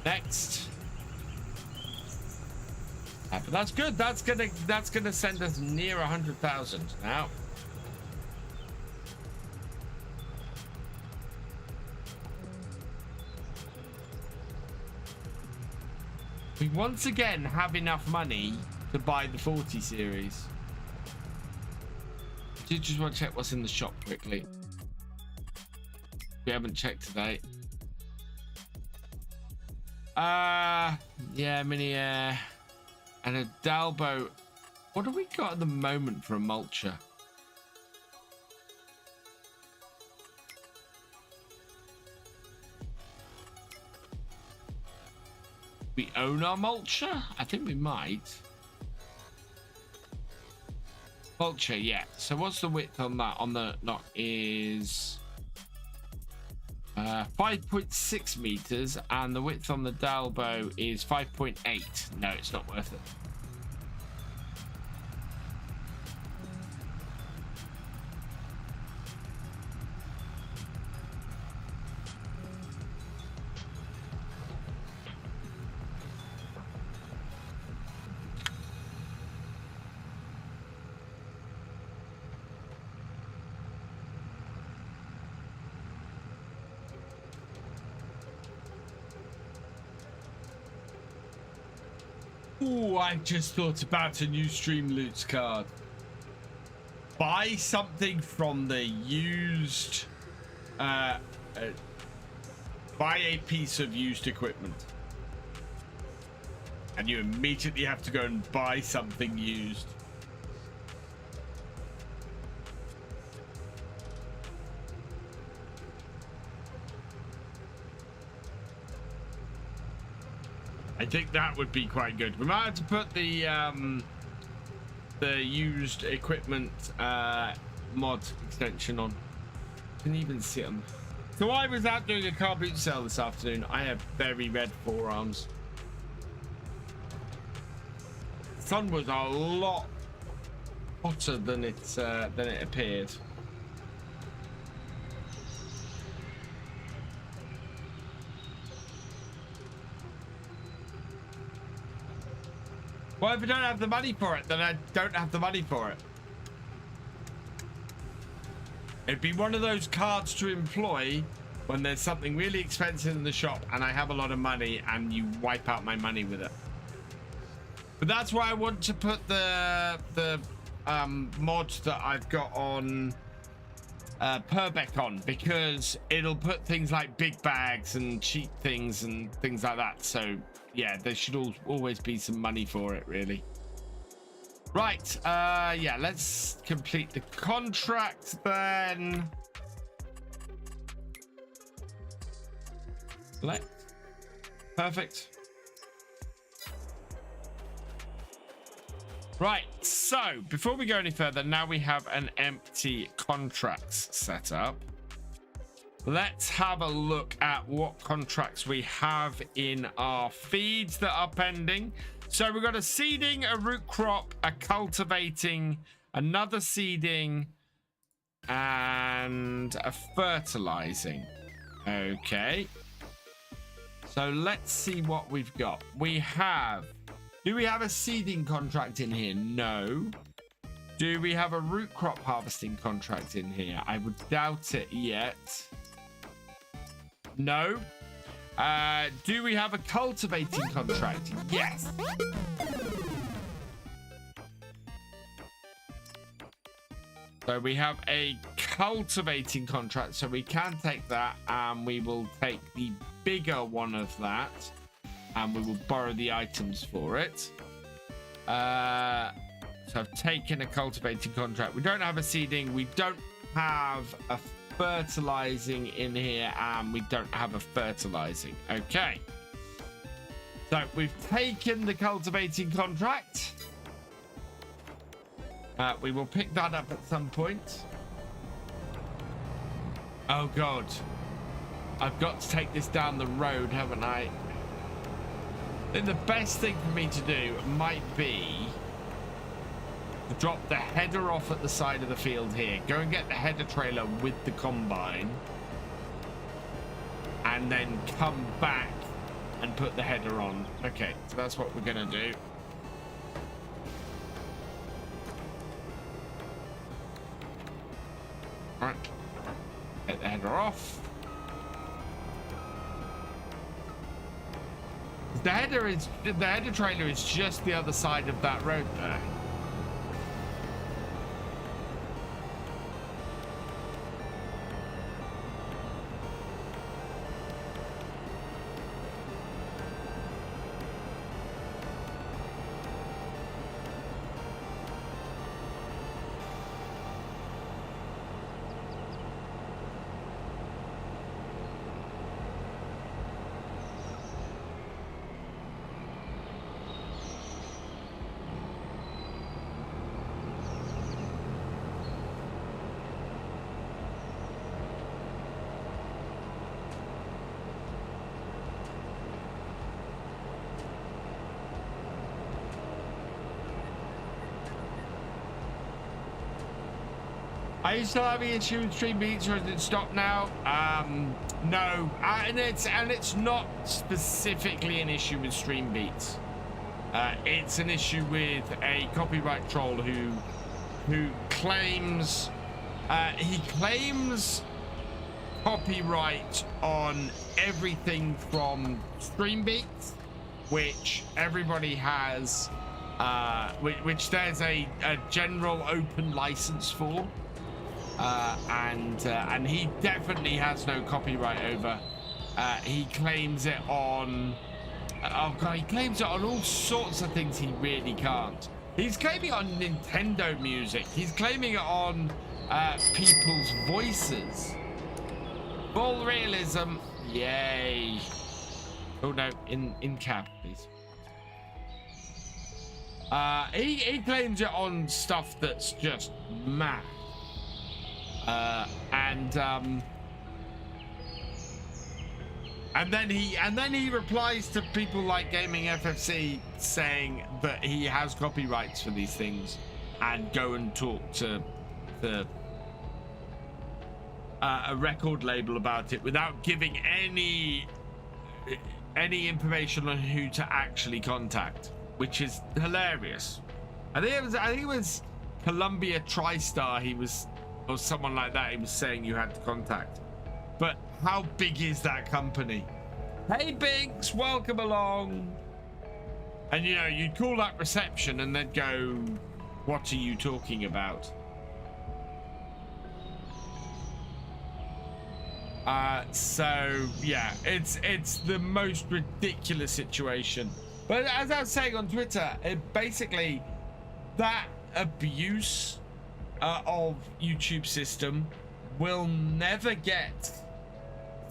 Next. But that's good. That's gonna send us near 100,000 now. We once again have enough money to buy the 40 series. Do you just want to check what's in the shop quickly? We haven't checked today. Yeah, mini air and a Dalbo. What do we got at the moment for a mulcher? We own our mulcher? I think we might. Mulcher, yeah. So what's the width on that? On the knot is 5.6 meters, and the width on the Dalbo is 5.8. No, it's not worth it. Ooh, I just thought about a new Stream Loots card. Buy something from the used... buy a piece of used equipment. And you immediately have to go and buy something used. I think that would be quite good. We might have to put the used equipment mod extension on. Can you even see them? So I was out doing a car boot sale this afternoon. I have very red forearms. The sun was a lot hotter than it appeared. Well, if I don't have the money for it, then I don't have the money for it. It'd be one of those cards to employ when there's something really expensive in the shop and I have a lot of money and you wipe out my money with it. But that's why I want to put the mod that I've got on Purbeck on, because it'll put things like big bags and cheap things and things like that. So yeah, there should always be some money for it, really. Right, yeah, let's complete the contract then. Select. Perfect. Right, so before we go any further, now we have an empty contracts set up. Let's have a look at what contracts we have in our feeds that are pending. So we've got a seeding, a root crop, a cultivating, another seeding, and a fertilizing. Okay. So let's see what we've got. We have... Do we have a seeding contract in here? No. Do we have a root crop harvesting contract in here? I would doubt it yet. No. Do we have a cultivating contract? Yes. So we have a cultivating contract, so we can take that and we will take the bigger one of that and we will borrow the items for it. So I've taken a cultivating contract. We don't have a seeding. We don't have a fertilizing in here, and we don't have a fertilizing. Okay. So we've taken the cultivating contract. We will pick that up at some point. Oh God. I've got to take this down the road, haven't I? I think the best thing for me to do might be to drop the header off at the side of the field here. Go and get the header trailer with the combine. And then come back and put the header on. Okay, so that's what we're gonna do. All right, get the header off. The header trailer is just the other side of that road there. Are you still having issue with stream beats, or has it stopped now? No, and it's not specifically an issue with stream beats. It's an issue with a copyright troll who claims he claims copyright on everything from stream beats, which everybody has, which there's a general open license for. And he definitely has no copyright over. He claims it on, oh God, he claims it on all sorts of things he really can't. He's claiming it on Nintendo music. He's claiming it on people's voices. Full realism, yay. Oh no, in cab, please. He claims it on stuff that's just mad. And then he replies to people like GamingFFC saying that he has copyrights for these things, and go and talk to a record label about it without giving any information on who to actually contact, which is hilarious. I think it was Columbia TriStar. He was, or someone like that. He was saying you had to contact. But how big is that company? Hey Binks, welcome along. And you know, you'd call that reception and they'd go, what are you talking about? So yeah, it's the most ridiculous situation. But as I was saying on Twitter, basically that abuse of YouTube system will never get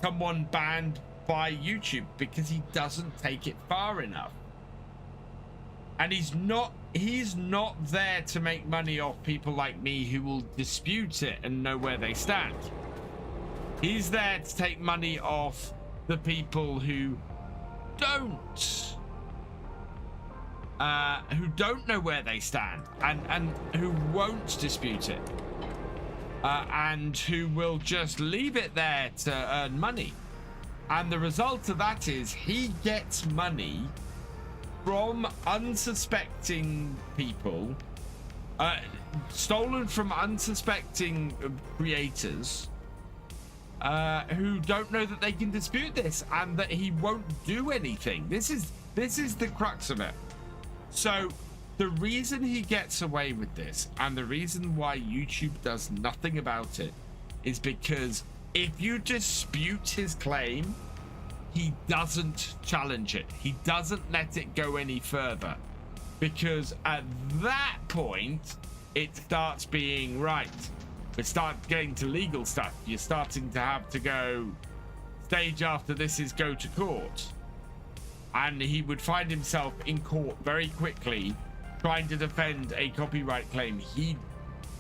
someone banned by YouTube because he doesn't take it far enough. And he's not there to make money off people like me who will dispute it and know where they stand. He's there to take money off the people who don't know where they stand and who won't dispute it, and who will just leave it there to earn money. And the result of that is he gets money from unsuspecting people, stolen from unsuspecting creators who don't know that they can dispute this, and that he won't do anything. This is the crux of it. So the reason he gets away with this, and the reason why YouTube does nothing about it, is because if you dispute his claim, he doesn't challenge it. He doesn't let it go any further, because at that point it starts being right. We start getting to legal stuff. You're starting to have to go, stage after this is go to court. And he would find himself in court very quickly trying to defend a copyright claim he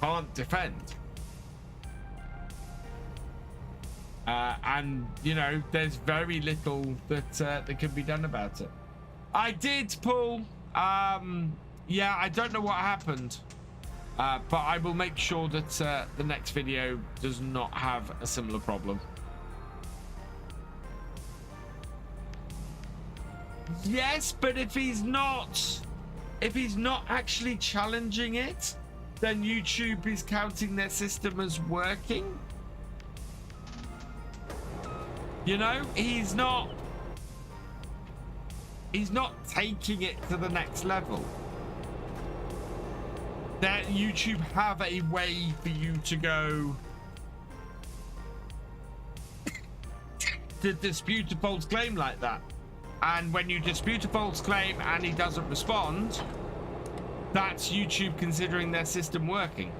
can't defend. And, you know, there's very little that that can be done about it. I did pull. Yeah, I don't know what happened. But I will make sure that the next video does not have a similar problem. Yes, but if he's not actually challenging it, then YouTube is counting their system as working. You know, he's not taking it to the next level. That YouTube have a way for you to go to dispute a false claim like that. And when you dispute a false claim and he doesn't respond, that's YouTube considering their system working.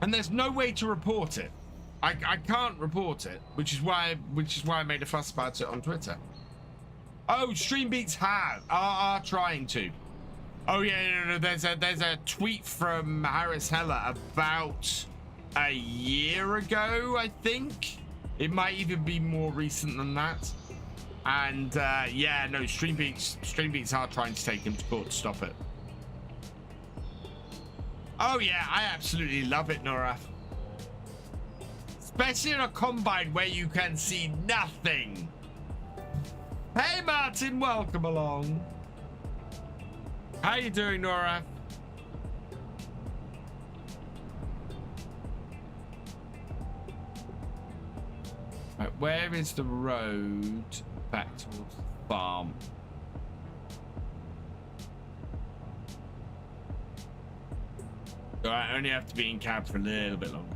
And there's no way to report it. I can't report it, which is why I made a fuss about it on Twitter. Oh, Streambeats are trying to. Oh yeah, no, there's a tweet from Harris Heller about a year ago, I think. It might even be more recent than that. And yeah, no, Streambeats are trying to take him to court to stop it. Oh yeah, I absolutely love it, Noraf. Especially in a combine where you can see nothing. Hey Martin, welcome along. How you doing, Noraf? Right, where is the road back towards the farm? I only have to be in cab for a little bit longer.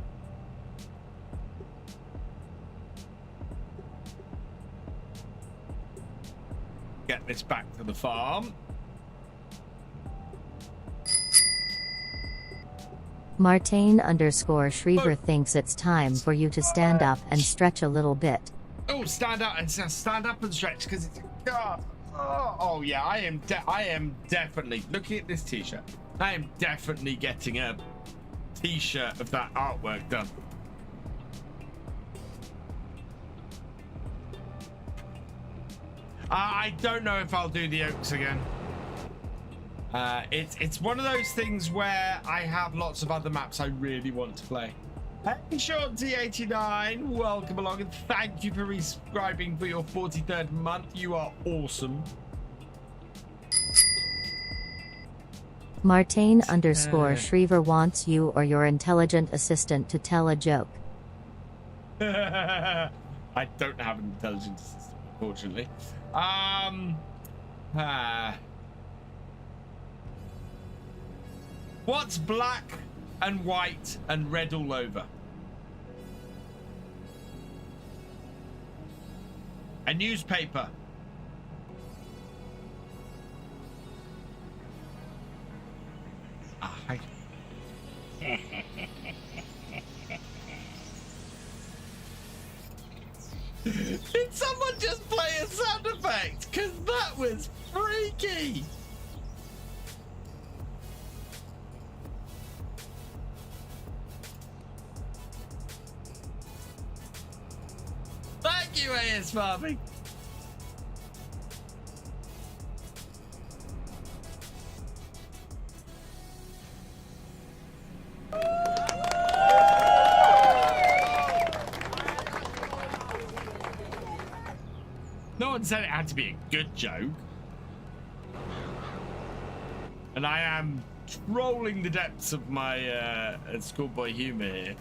Get this back to the farm. Martain_Shriver thinks it's time for you to stand up and stretch a little bit. Oh, stand up and stretch because it's oh yeah, I am definitely looking at this t-shirt. I am definitely getting a t-shirt of that artwork done. I don't know if I'll do the Oaks again. It's one of those things where I have lots of other maps I really want to play. Hey, Sean T89, welcome along and thank you for resubscribing for your 43rd month. You are awesome. Martain_Shriver wants you or your intelligent assistant to tell a joke. I don't have an intelligent assistant, unfortunately. What's black and white and red all over? A newspaper. Did someone just play a sound effect? Because that was freaky. Thank you, AS Farming. No one said it had to be a good joke. And I am trolling the depths of my schoolboy humor here.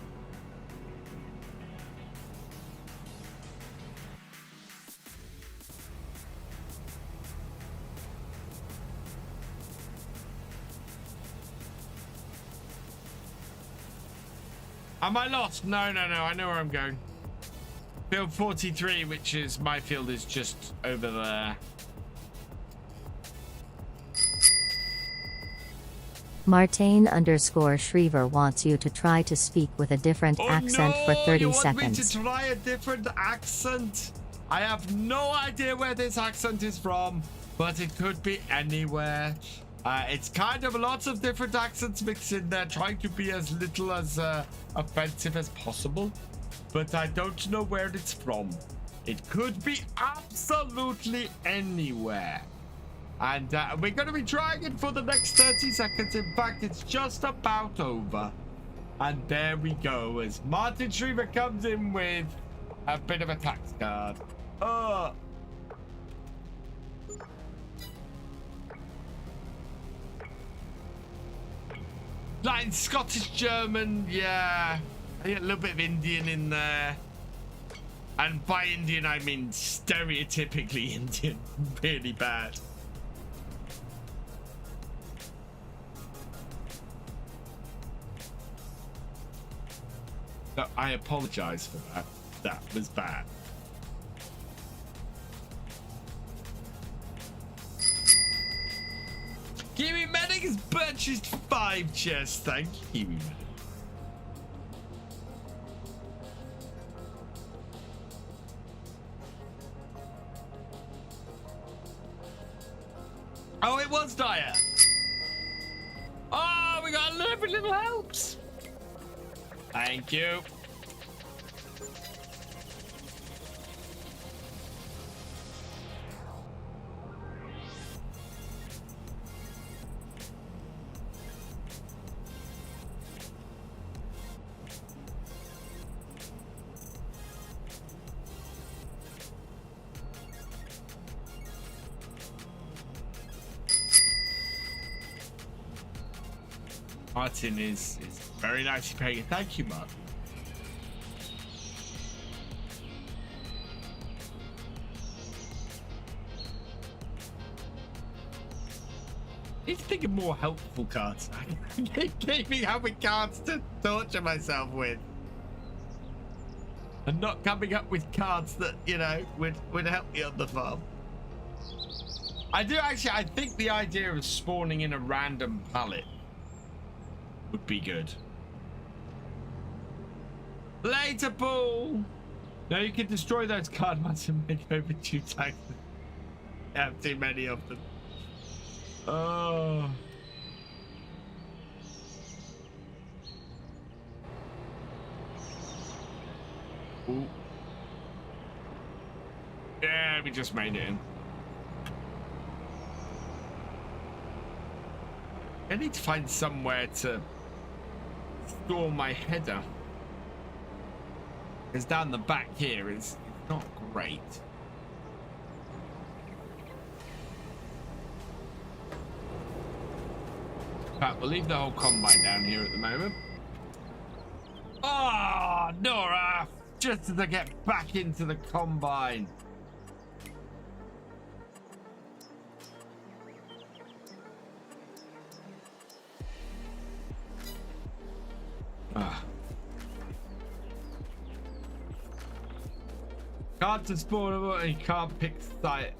Am I lost? No, I know where I'm going. Field 43, which is my field, is just over there. Martain_Shriver wants you to try to speak with a different accent for 30 seconds. You want me to try a different accent? I have no idea where this accent is from, but it could be anywhere. It's kind of lots of different accents mixed in there, trying to be as little as offensive as possible. But I don't know where it's from. It could be absolutely anywhere. And we're going to be trying it for the next 30 seconds. In fact, it's just about over. And there we go, as Martin Shriver comes in with a bit of a tax card. Like Scottish German, yeah. A little bit of Indian in there. And by Indian, I mean stereotypically Indian. Really bad. So I apologize for that. That was bad. KiwiMedic has purchased 5 chests. Thank you, KiwiMedic. Oh, it was Dyer. Oh, we got 11 little helps. Thank you. Martin is very nicely paying. Thank you, Martin. Need to think of more helpful cards. Keep me having cards to torture myself with, and not coming up with cards that, you know, would help me on the farm. I do actually. I think the idea of spawning in a random pallet would be good. Later, Paul. No, you can destroy those card mats and make over 2 tanks. I have too many of them. Oh. Ooh. Yeah, we just made it in. I need to find somewhere to store my header, because down the back here is not great. But we'll leave the whole combine down here at the moment. Oh, Nora! Just as I get back into the combine. Hard to spawn and you can't pick site.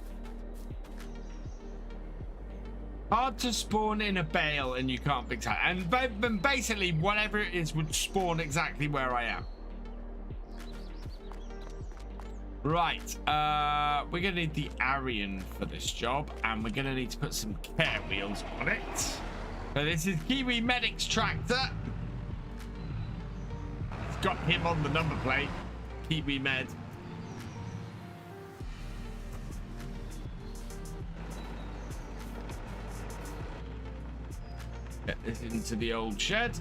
Hard to spawn in a bale and you can't pick site. And basically whatever it is would spawn exactly where I am. Right, we're gonna need the Arian for this job, and we're gonna need to put some care wheels on it. So this is KiwiMedic's tractor. It's got him on the number plate, KiwiMed. Get this into the old shed.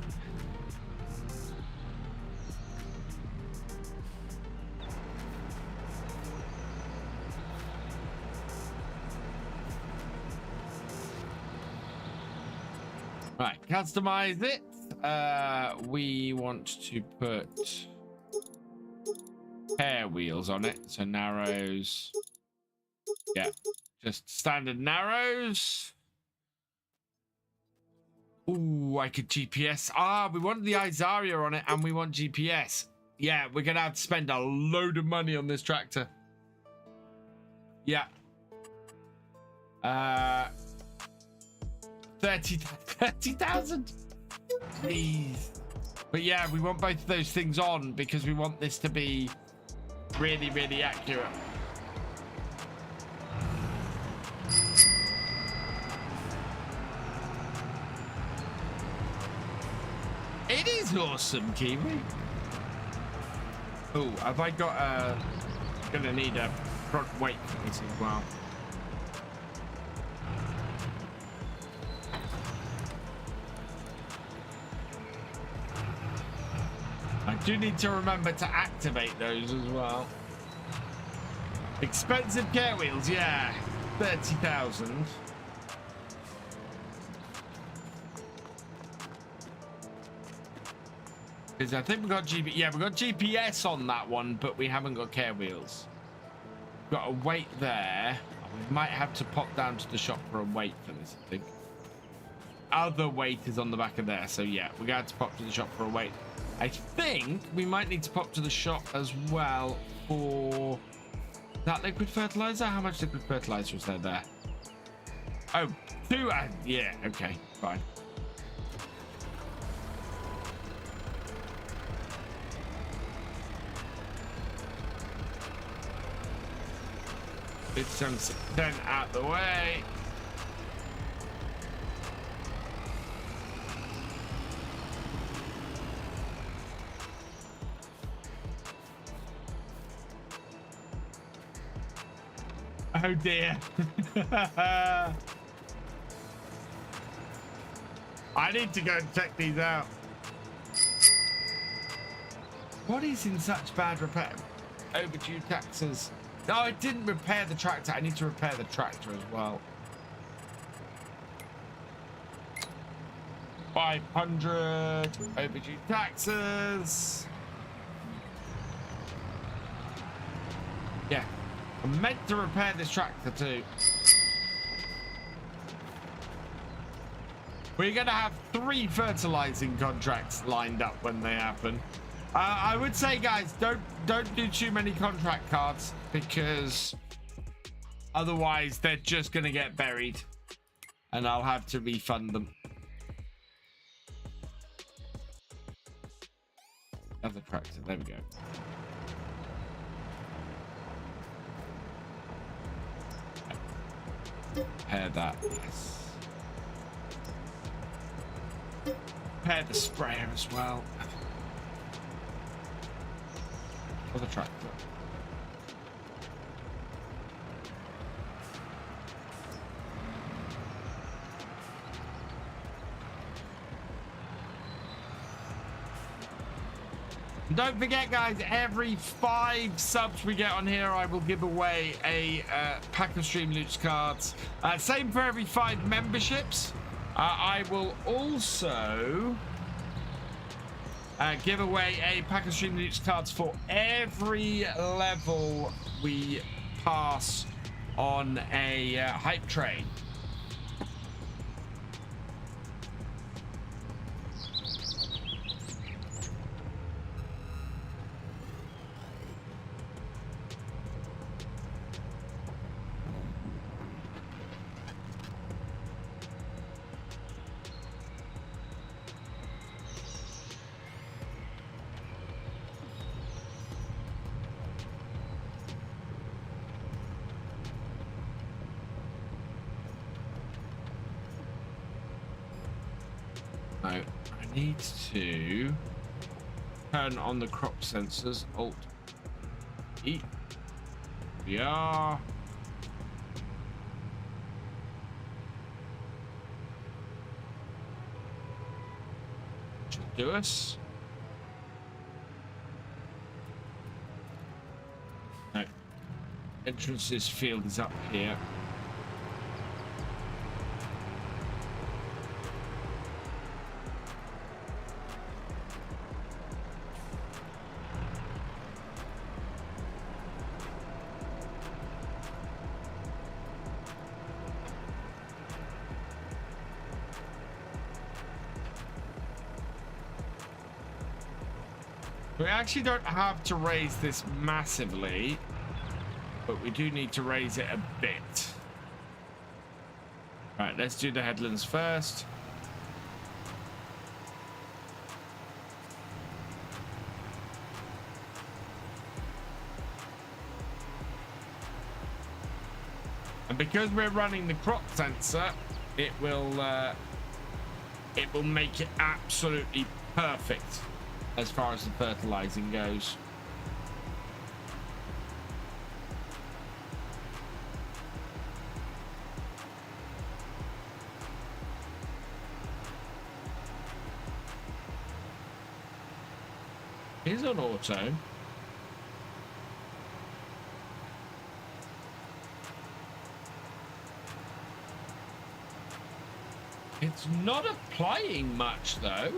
Right, customize it. We want to put hair wheels on it, so narrows. Yeah, just standard narrows. Ooh, I could GPS. We want the Izaria on it, and we want GPS. Yeah, we're gonna have to spend a load of money on this tractor. Yeah. 30,000. Please. But yeah, we want both of those things on because we want this to be really, really accurate. is awesome, Kiwi. Oh, have I got gonna need a front weight for this as well. I do need to remember to activate those as well. Expensive care wheels, yeah. 30,000. Because I think we got we got GPS on that one, but we haven't got care wheels. Got a weight there. We might have to pop down to the shop for a weight for this, I think. Other weight is on the back of there, so yeah, we're going to have to pop to the shop for a weight. I think we might need to pop to the shop as well for that liquid fertilizer. How much liquid fertilizer is there? Oh, 2. Yeah, okay, fine. It's some then out the way. Oh dear. I need to go and check these out. What is in such bad repair? Overdue taxes. No, I didn't repair the tractor. I need to repair the tractor as well. 500 overdue taxes. Yeah, I meant to repair this tractor too. We're gonna have 3 fertilizing contracts lined up when they happen. I would say, guys, don't do too many contract cards, because otherwise they're just gonna get buried and I'll have to refund them. Other tractor, there we go. Repair that, yes. Repair the sprayer as well. Other tractor. Don't forget, guys, every 5 subs we get on here, I will give away a pack of Stream Loots cards. Same for every 5 memberships. I will also give away a pack of Stream Loots cards for every level we pass on a hype train. Need to turn on the crop sensors. Alt E. We are. Should do us. No. Entrances field is up here. We actually don't have to raise this massively, but we do need to raise it a bit. Right, let's do the headlands first. And because we're running the crop sensor, it will make it absolutely perfect as far as the fertilizing goes. He's on auto. It's not applying much though.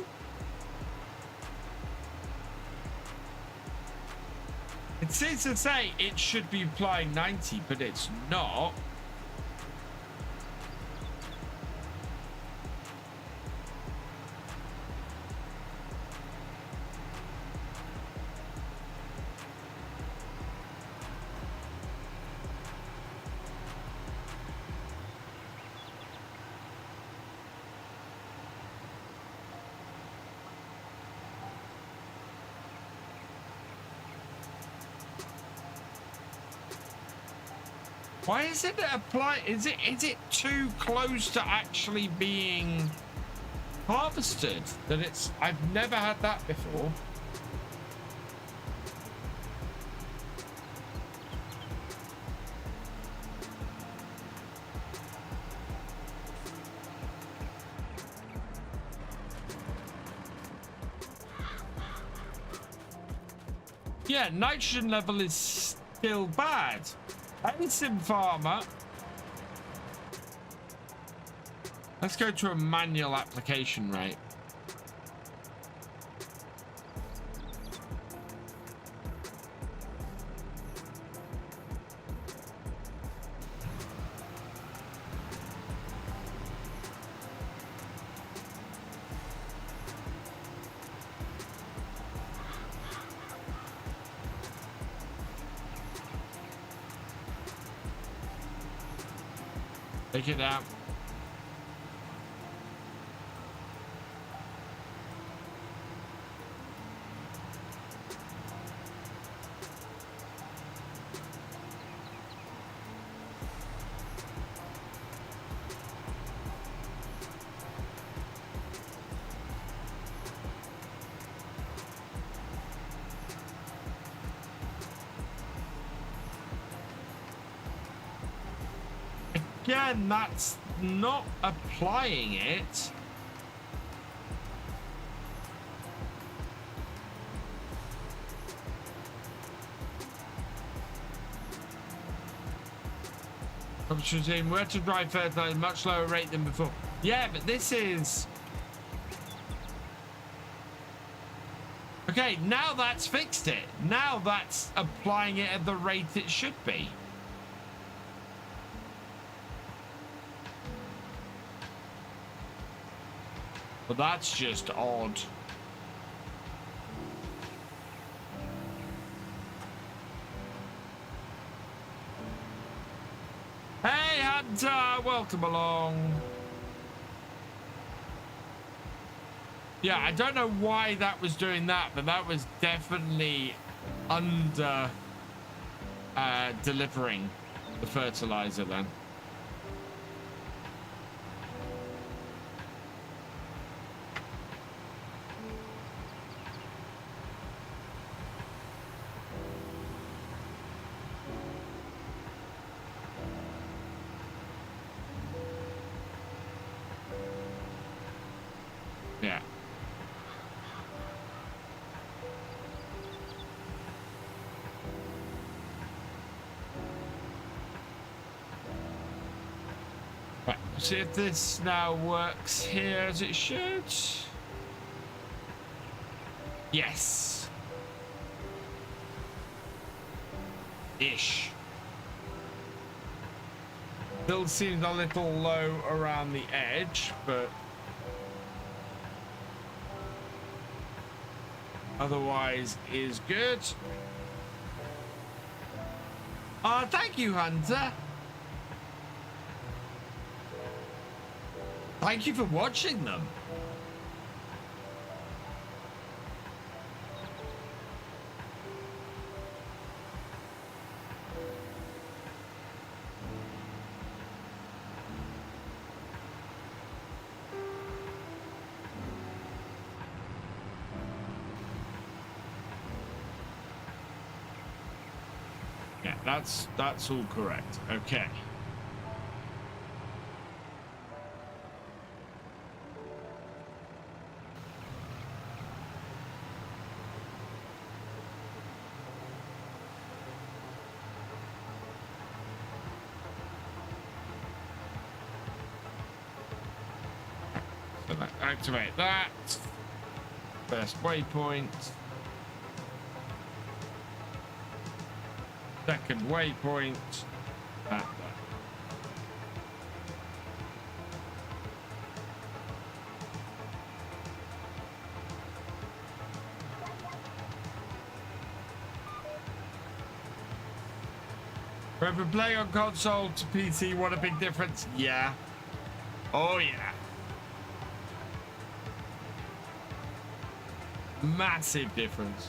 It seems to say it should be applying 90, but it's not. Why is it apply? Is it too close to actually being harvested? That it's. I've never had that before. Yeah, nitrogen level is still bad. Leinster Farmer. Let's go to a manual application rate. Take it out. Again, that's not applying it. Routine, we had to dry fertilizer much lower rate than before. Yeah, but this is okay. Now that's fixed it. Now that's applying it at the rate it should be. But that's just odd. Hey, Hunter, welcome along. Yeah, I don't know why that was doing that, but that was definitely under delivering the fertilizer then. See if this now works here as it should. Yes. Ish. Still seems a little low around the edge, but otherwise is good. Thank you, Hunter. Thank you for watching them. Yeah, that's all correct. Okay. So activate that. First waypoint. Second waypoint. That. From playing on console to PC, what a big difference. Yeah. Oh, yeah. Massive difference.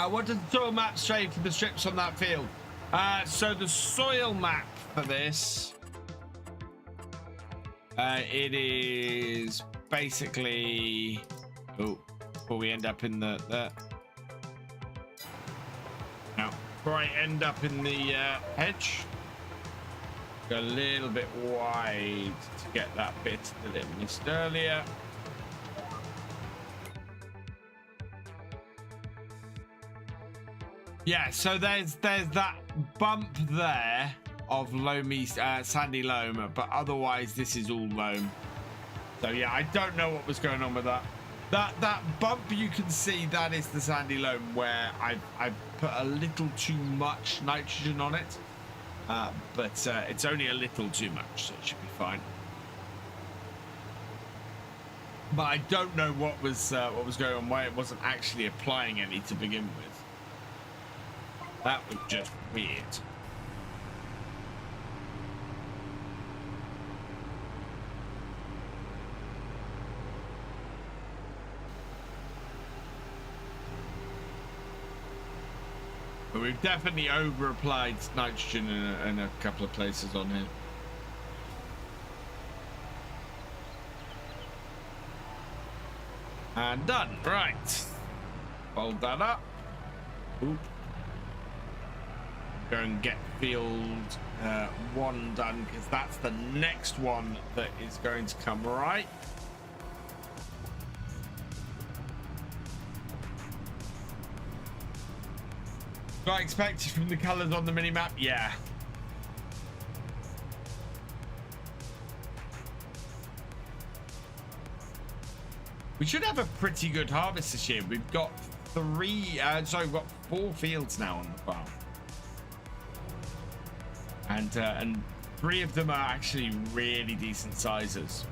What does the soil map say for the strips on that field? So the soil map for this, it is basically, before we end up in the no, before I end up in the hedge, go a little bit wide to get that bit that it missed earlier. Yeah, so there's that bump there of loamy, sandy loam, but otherwise this is all loam. So yeah, I don't know what was going on with that. That bump you can see, that is the sandy loam where I've put a little too much nitrogen on it, but it's only a little too much, so it should be fine. But I don't know what was going on, why it wasn't actually applying any to begin with. That was just weird. But we've definitely over applied nitrogen in a couple of places on here. And done. Right. Fold that up. Oop. Go and get field 1 done, because that's the next one that is going to come right. Got expected from the colors on the mini map, yeah. We should have a pretty good harvest this year. We've got 4 fields now on the farm. And 3 of them are actually really decent sizes.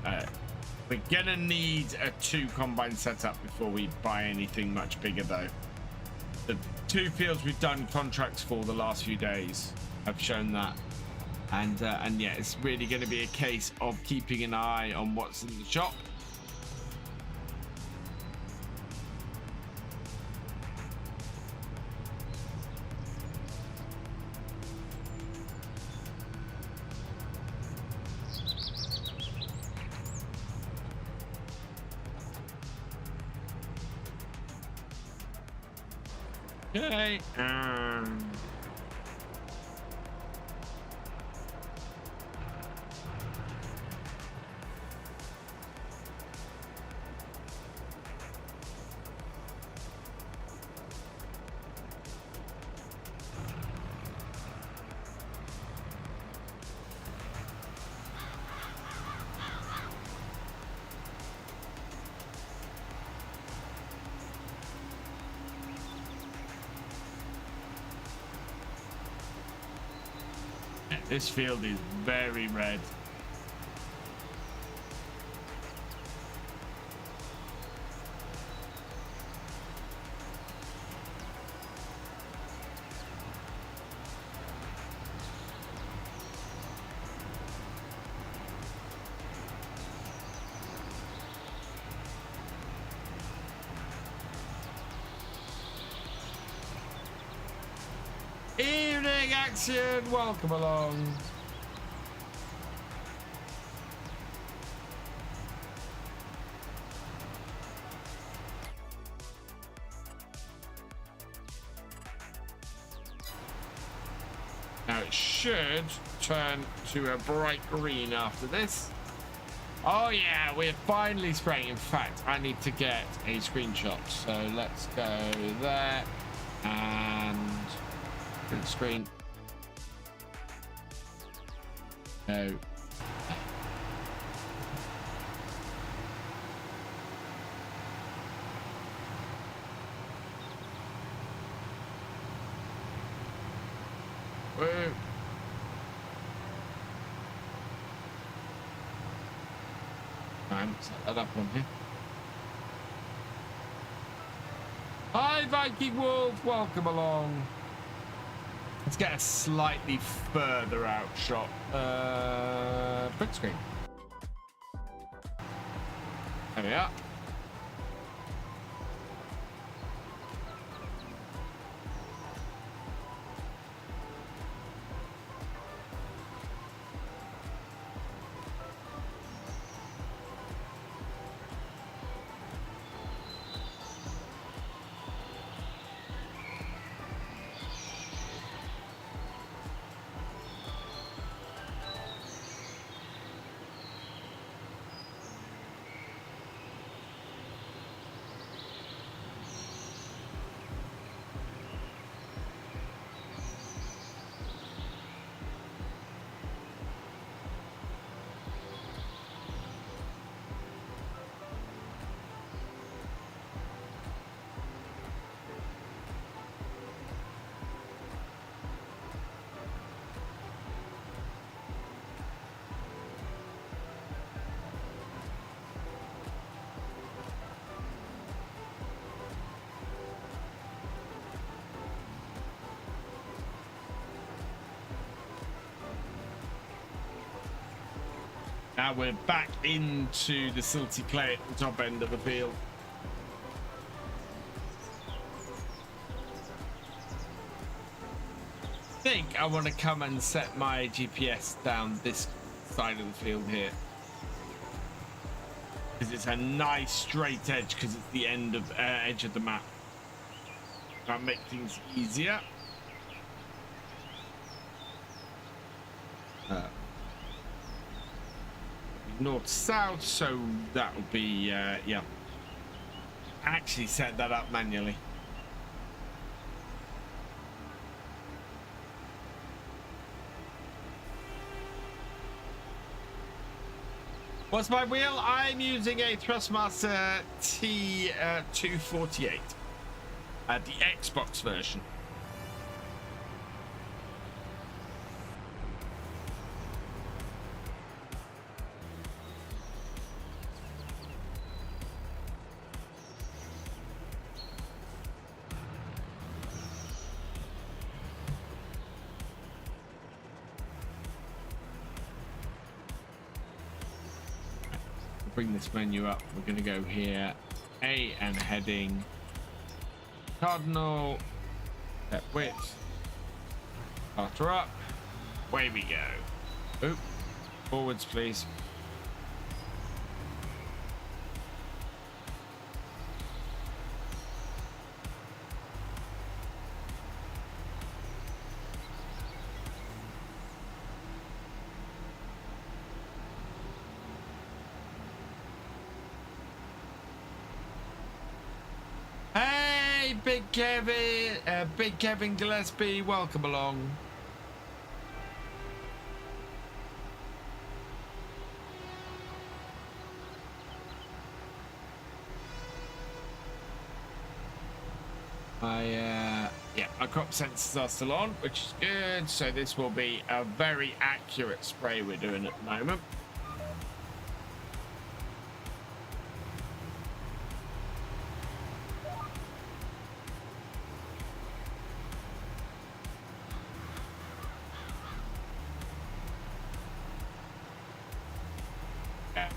We're gonna need a 2 combine setup before we buy anything much bigger, though. The 2 fields we've done contracts for the last few days have shown that, and yeah, it's really going to be a case of keeping an eye on what's in the shop. Okay. This field is very red. Evening action, welcome along. should turn to a bright green after this. Oh yeah, we're finally spraying. In fact, I need to get a screenshot. So let's go there and print screen. Go. Woo. Set that up on here. Hi Viking Wolf, welcome along. Let's get a slightly further out shot. Print screen. There we are. Now we're back into the silty clay at the top end of the field. I think I want to come and set my GPS down this side of the field here, because it's a nice straight edge, because it's the end of edge of the map. That'll make things easier. North south, so that will be yeah, actually set that up manually. What's my wheel? I'm using a Thrustmaster T248, the Xbox version. Bring this menu up. We're going to go here, A and heading, cardinal, set width, starter up, away we go. Oop, forwards please. Big Kevin Gillespie, welcome along. Yeah, my crop sensors are still on, which is good. So this will be a very accurate spray we're doing at the moment.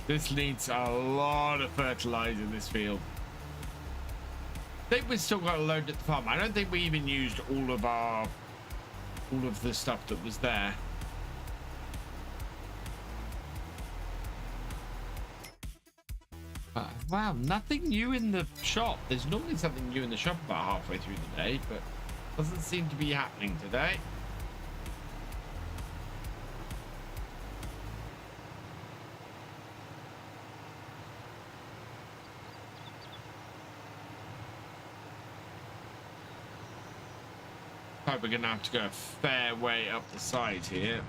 This needs a lot of fertilizer in this field. I think we've still got a load at the farm. I don't think we even used all of the stuff that was there. Wow, nothing new in the shop. There's normally something new in the shop about halfway through the day, but doesn't seem to be happening today. We're gonna have to go a fair way up the side here.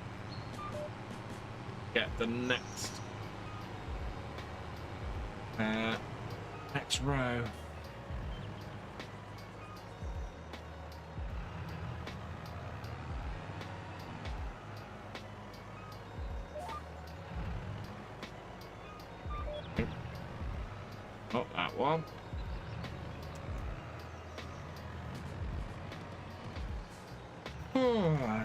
Get the next row. Oh, that one. Oh.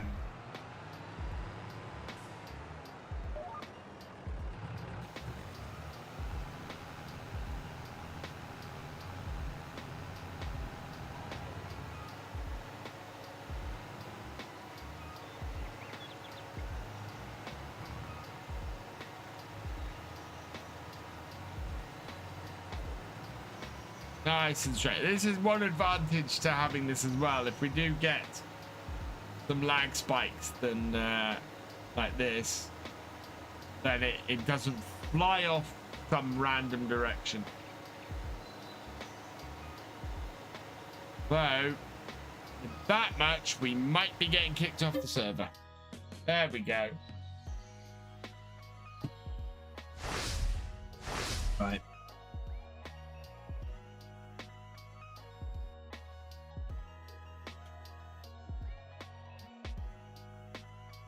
Nice and straight. This is one advantage to having this as well. If we do get some lag spikes, then like this, then it doesn't fly off some random direction. So, with that much, we might be getting kicked off the server. There we go. Right.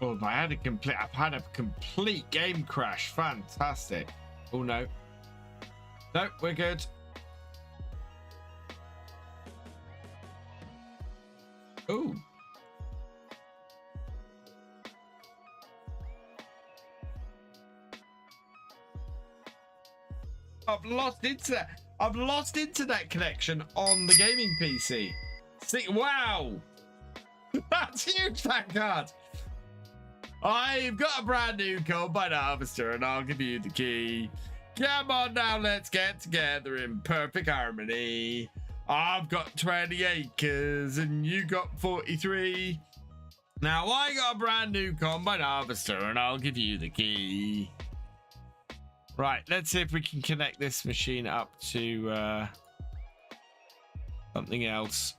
Oh, I've had a complete game crash. Fantastic. Oh no. No, we're good. Oh. I've lost internet. I've lost internet connection on the gaming PC. See, wow. That's huge, thank God. I've got a brand new combine harvester and I'll give you the key. Come on now, let's get together in perfect harmony. I've got 20 acres and you got 43. Now I got a brand new combine harvester and I'll give you the key. Right, let's see if we can connect this machine up to something else.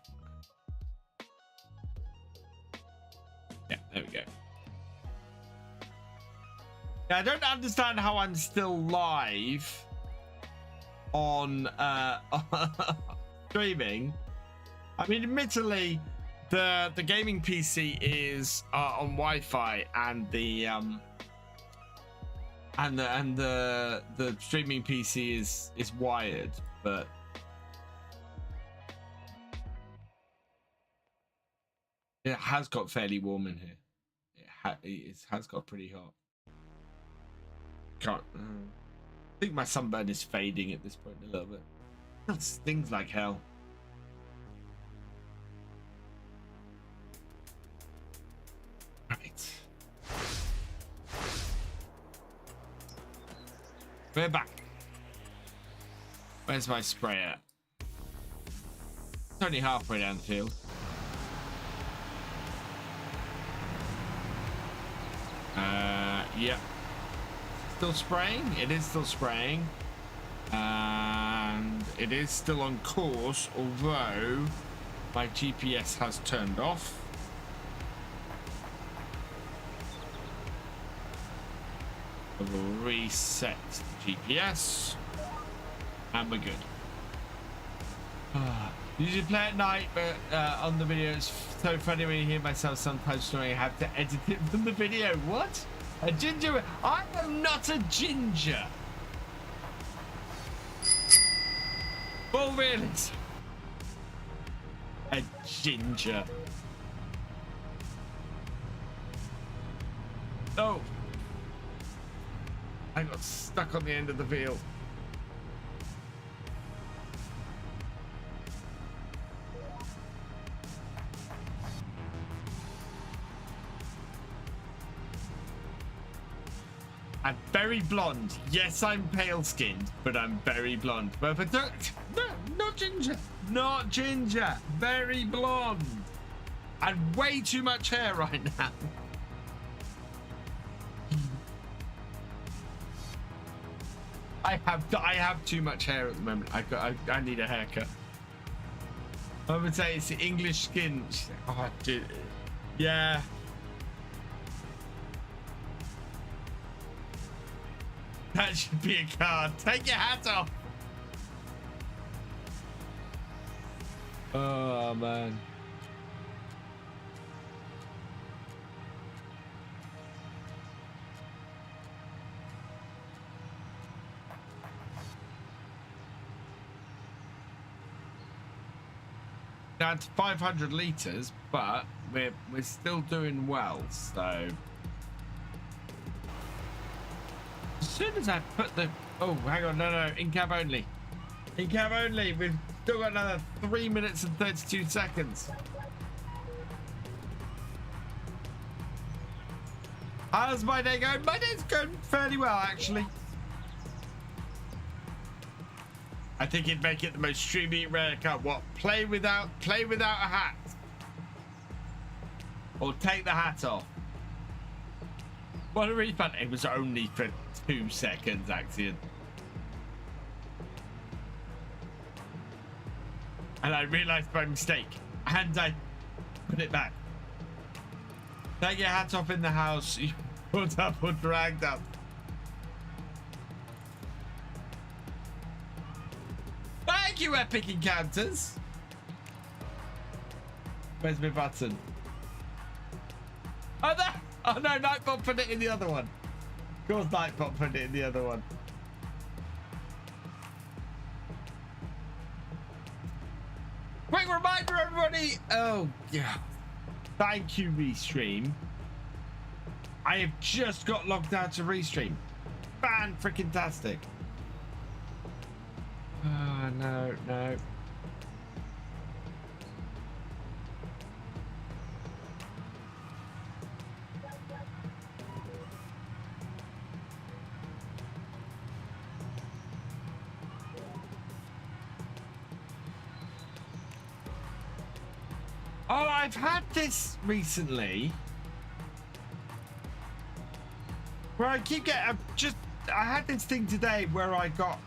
Yeah, there we go. Yeah, I don't understand how I'm still live on streaming. I mean, admittedly, the gaming PC is on Wi-Fi, and the streaming PC is wired, but it has got fairly warm in here. It has got pretty hot. Can't. I think my sunburn is fading at this point a little bit. It stings like hell. Right. We're back. Where's my sprayer? It's only halfway down the field. Yep. Still spraying? It is still spraying. And it is still on course, although my GPS has turned off. I will reset the GPS. And we're good. Usually play at night, but on the video it's so funny when you hear myself sometimes snoring. I have to edit it from the video. What? A ginger? I am not a ginger. Full realism. A ginger. Oh. I got stuck on the end of the field. I'm very blonde. Yes, I'm pale skinned, but I'm very blonde. But don't, no, not ginger. Not ginger. Very blonde. And way too much hair right now. I have too much hair at the moment. I need a haircut. I would say it's the English skin. Oh, dude. Yeah. That should be a card. Take your hat off. Oh, man. Now it's 500 litres, but we're still doing well, so as soon as I put the oh hang on, no, in cab only. In cab only, we've still got another 3 minutes and 32 seconds. How's my day going? My day's going fairly well, actually. I think it'd make it the most streamy rare card. What? Play without a hat. Or take the hat off. What a really fun. It was only for 2 seconds, Axion. And I realized by mistake. And I put it back. Take your hat off in the house. You put up or dragged up. Thank you, Epic Encounters. Where's my button? Oh, there. Oh no, Nightbot put it in the other one. Of course, Nightbot put it in the other one. Quick reminder, everybody. Oh, yeah. Thank you, Restream. I have just got logged out to Restream. Fan-freaking-tastic. Oh, no. Oh, I've had this recently. Where I keep getting, I had this thing today where I got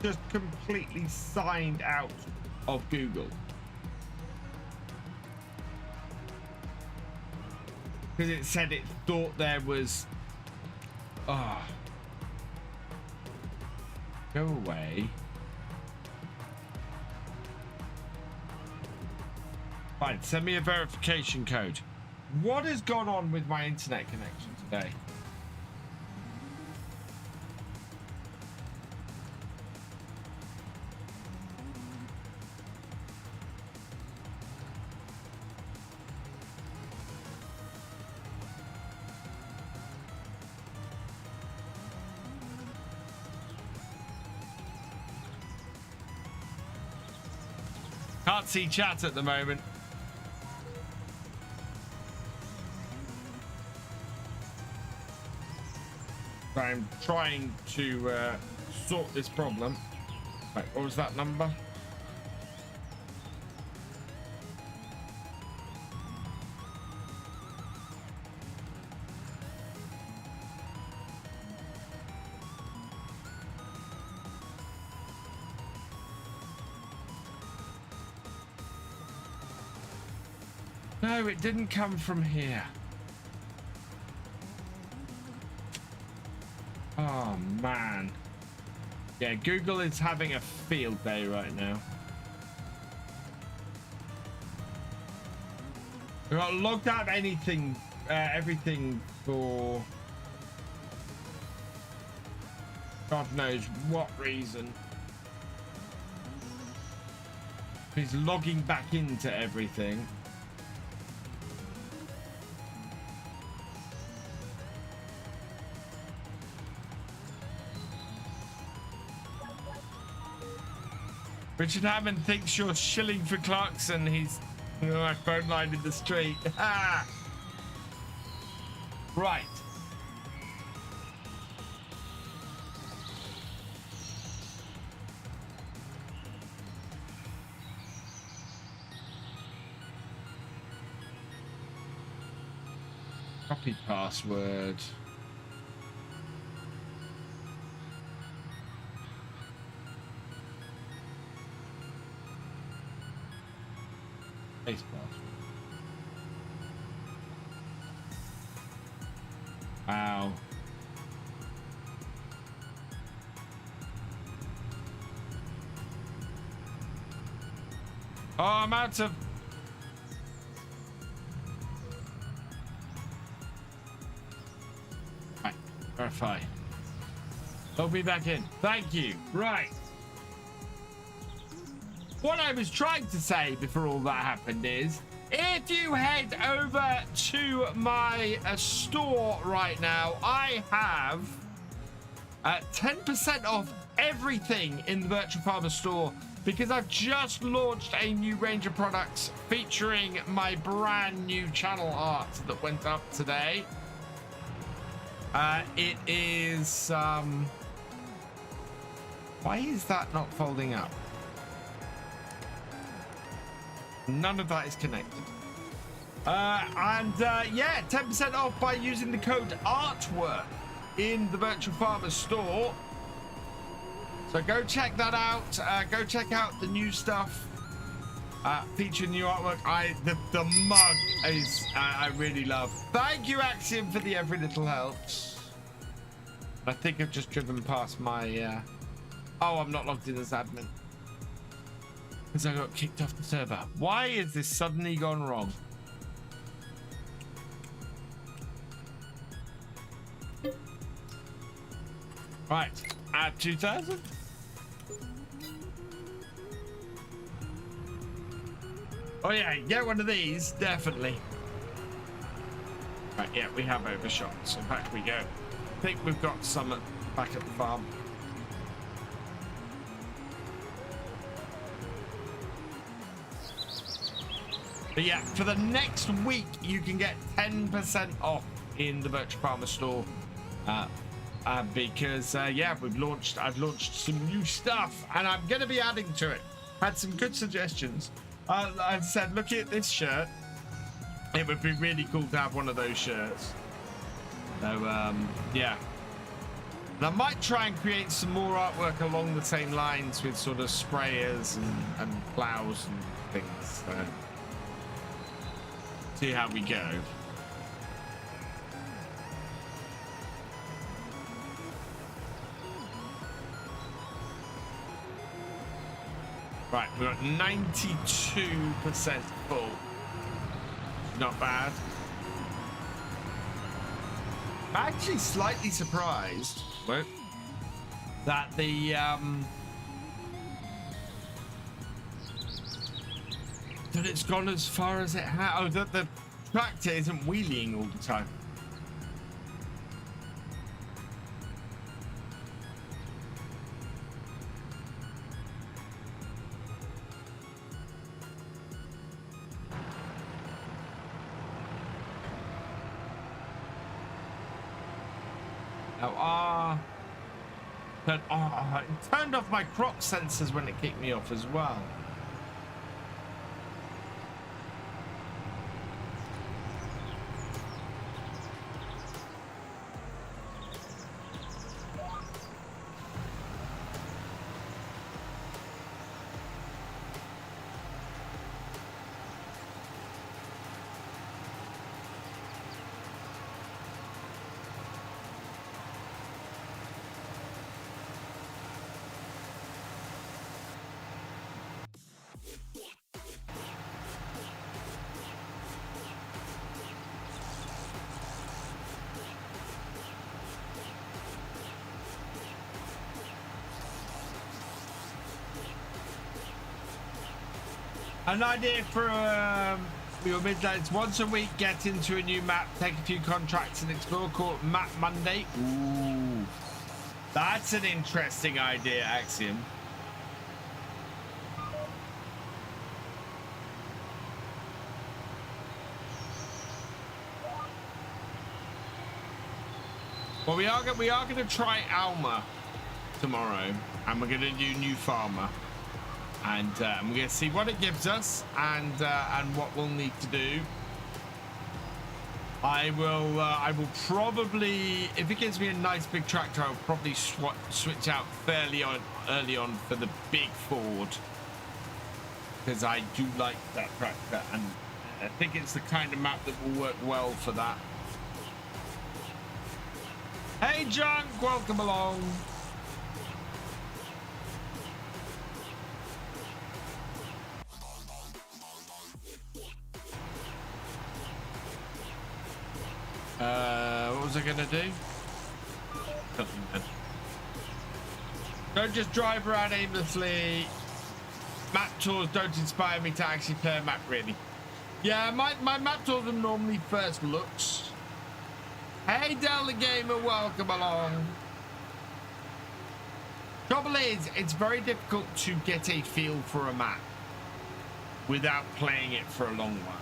just completely signed out of Google. Because it said it thought there was, oh. Go away. Fine, send me a verification code. What has gone on with my internet connection today? Can't see chat at the moment. I'm trying to sort this problem. Right, what was that number? No, it didn't come from here. Oh, man. Yeah, Google is having a field day right now. We got logged out of anything, everything for God knows what reason. He's logging back into everything. Richard Hammond thinks you're shilling for Clarkson. He's my phone line in the street. Right. Copy password. Baseball. Wow. Oh, I'm out of... Right, verify. I'll be back in. Thank you. Right. What I was trying to say before all that happened is, if you head over to my store right now, I have 10% off everything in the Virtual Farmer store because I've just launched a new range of products featuring my brand new channel art that went up today. It is... why is that not folding up? None of that is connected. Yeah, 10% off by using the code ARTWORK in the Virtual Farmer store. So go check that out. Go check out the new stuff featuring new artwork. The mug is I really love. Thank you, Axiom, for the every little helps. I think I've just driven past my... Oh, I'm not logged in as admin because I got kicked off the server. Why is this suddenly gone wrong? Right, add 2,000. Oh yeah, get one of these, definitely. Right, yeah, we have overshot, so back we go. I think we've got some back at the farm. But yeah, for the next week, you can get 10% off in the Virtual Farmer store. Because yeah, I've launched some new stuff and I'm going to be adding to it. Had some good suggestions. I said, look at this shirt. It would be really cool to have one of those shirts. So yeah. And I might try and create some more artwork along the same lines with sort of sprayers and plows and things. See how we go. Right, we're at 92% full. Not bad. I'm actually slightly surprised that the that it's gone as far as it has. Oh, that the tractor isn't wheeling all the time. It turned off my crop sensors when it kicked me off as well. An idea for your midnights: once a week, get into a new map, take a few contracts and explore, called Map Monday. Ooh, that's an interesting idea, Axiom. Well, we are going to try Alma tomorrow, and we're going to do New Farmer. And we're going to see what it gives us and what we'll need to do. I will probably, if it gives me a nice big tractor, I'll probably switch out fairly early on for the big Ford. because I do like that tractor, and I think it's the kind of map that will work well for that. Hey Junk, welcome along. What was I gonna do? Don't just drive around aimlessly. Map tours don't inspire me to actually play a map, really. Yeah, my map tours are normally first looks. Hey, Del the Gamer, welcome along. Trouble is, it's very difficult to get a feel for a map without playing it for a long while.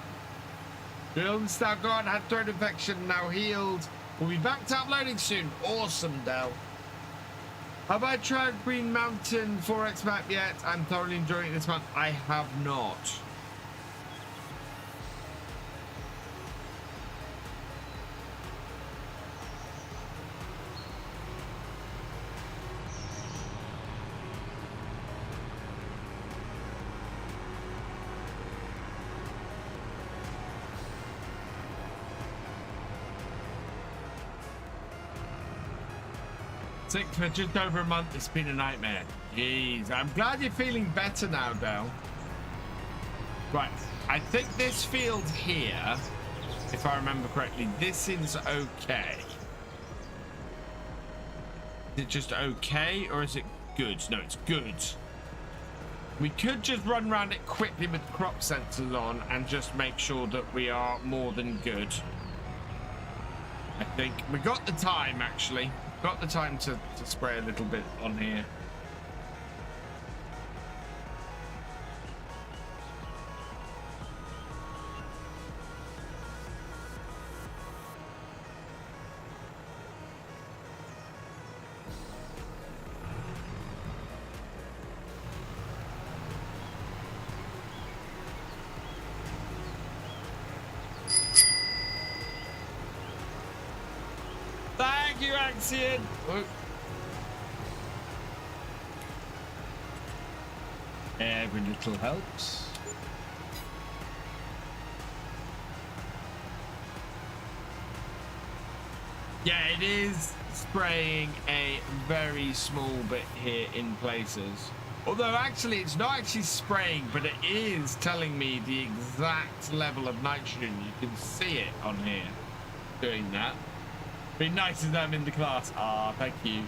Build's now gone, had throat infection, now healed. We'll be back to uploading soon. Awesome, Del. Have I tried Green Mountain 4X map yet? I'm thoroughly enjoying this month. I have not. Sick for just over a month. It's been a nightmare. Jeez, I'm glad you're feeling better now, Del. Right, I think this field here, if I remember correctly, this is okay. Is it just okay, or is it good? No, it's good. We could just run around it quickly with crop sensors on and just make sure that we are more than good. I think we got the time, actually. Got the time to spray a little bit on here. Thank you, Axion. Oh. Every little helps. Yeah, it is spraying a very small bit here in places. Although actually it's not actually spraying, but it is telling me the exact level of nitrogen. You can see it on here doing that. Be nice as I'm in the class. Ah, thank you.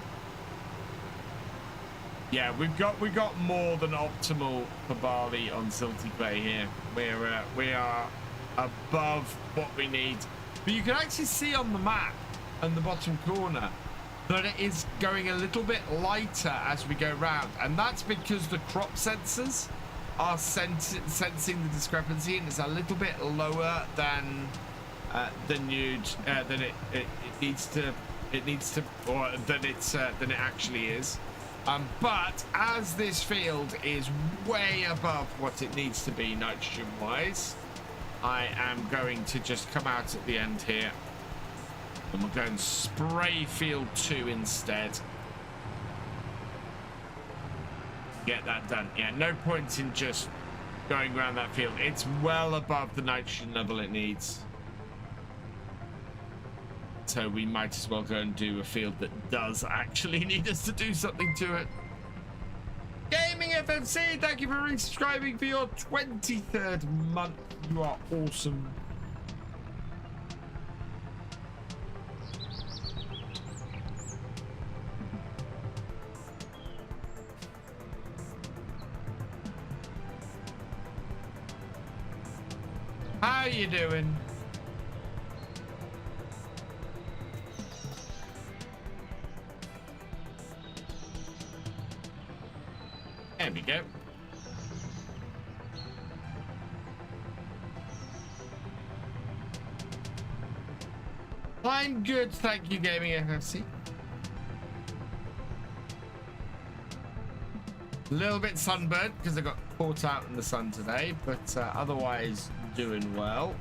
Yeah, we've got more than optimal for barley on silty clay here. We are above what we need. But you can actually see on the map in the bottom corner that it is going a little bit lighter as we go round, and that's because the crop sensors are sensing the discrepancy, and it's a little bit lower than it needs to, or than it actually is. But as this field is way above what it needs to be nitrogen wise, I am going to just come out at the end here, and we'll go and spray field 2 instead. Get that done. Yeah, no point in just going around that field. It's well above the nitrogen level it needs. So we might as well go and do a field that does actually need us to do something to it. GamingFFC, thank you for resubscribing for your 23rd month. You are awesome. How you doing? There we go. I'm good, thank you, GamingFFC. A little bit sunburned because I got caught out in the sun today, but otherwise doing well.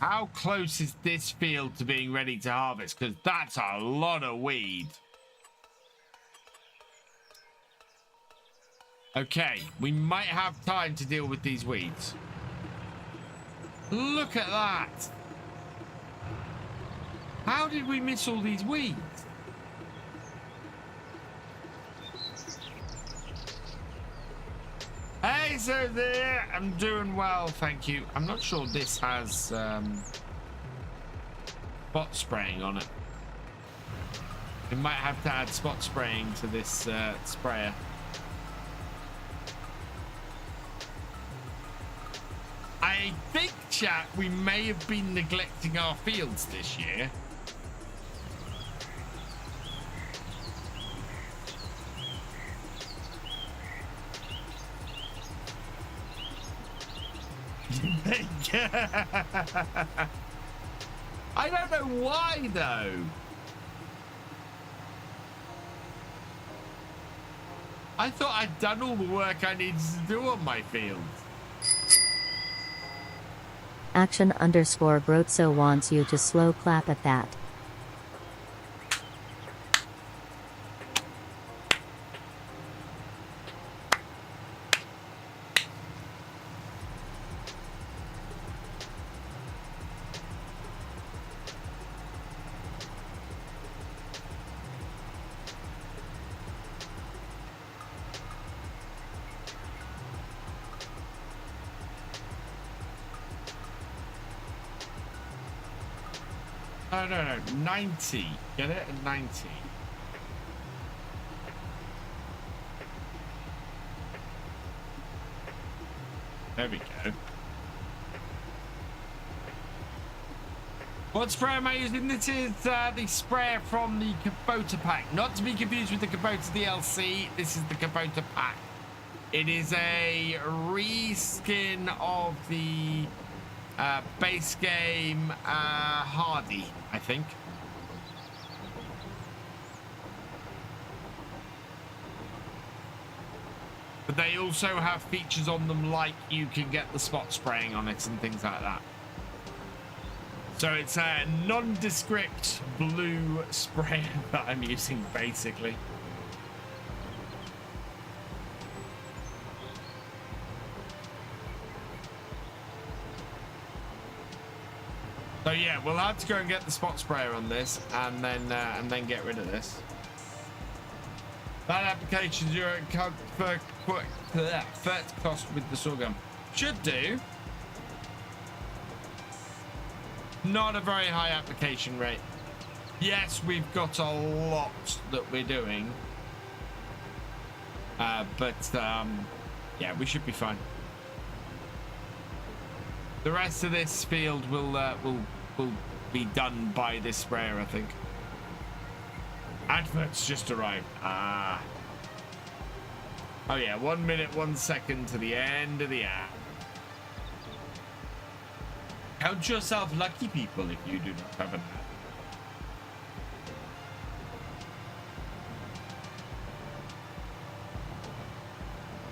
How close is this field to being ready to harvest? Because that's a lot of weed. Okay, we might have time to deal with these weeds. Look at that. How did we miss all these weeds? Hey, so there. I'm doing well, thank you. I'm not sure this has spot spraying on it. We might have to add spot spraying to this sprayer. I think, chat, we may have been neglecting our fields this year. I don't know why, though. I thought I'd done all the work I needed to do on my fields. Action_Grotso wants you to slow clap at that. No, 90. Get it? 90. There we go. What sprayer am I using? This is the sprayer from the Oxbo Pack. Not to be confused with the Oxbo DLC. This is the Oxbo Pack. It is a reskin of the base game Hardy, I think. But they also have features on them like you can get the spot spraying on it and things like that. So it's a nondescript blue sprayer that I'm using basically. So yeah, we'll have to go and get the spot sprayer on this, and then get rid of this. That application first cost with the sorghum should do. Not a very high application rate. Yes, we've got a lot that we're doing, but yeah, we should be fine. The rest of this field will be done by this sprayer, I think. Adverts just arrived. Ah. Oh yeah, 1 minute, 1 second to the end of the ad. Count yourself lucky, people, if you do not have an ad.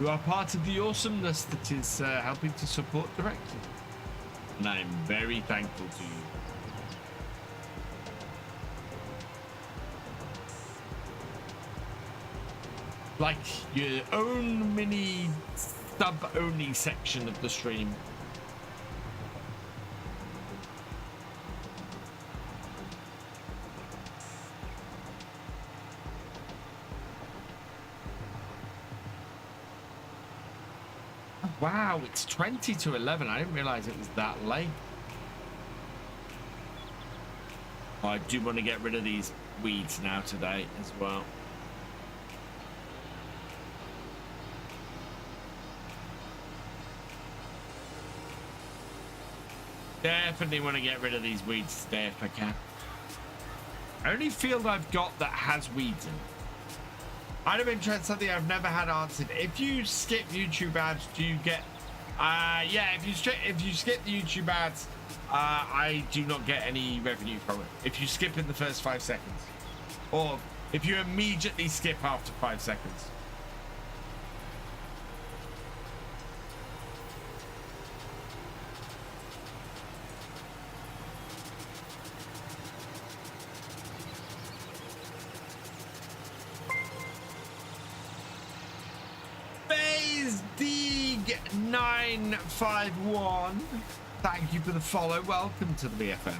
You are part of the awesomeness that is helping to support directly. And I'm very thankful to you. Like your own mini sub-only section of the stream. Wow, it's 20 to 11. I didn't realize it was that late. Oh, I do want to get rid of these weeds now today as well. Definitely want to get rid of these weeds today if I can. Only field I've got that has weeds in it. I'd have been trying something I've never had answered. If you skip YouTube ads, do you get? Yeah, if you skip the YouTube ads, I do not get any revenue from it. If you skip in the first 5 seconds, or if you immediately skip after 5 seconds. is Deeg951. Thank you for the follow. Welcome to the BFM.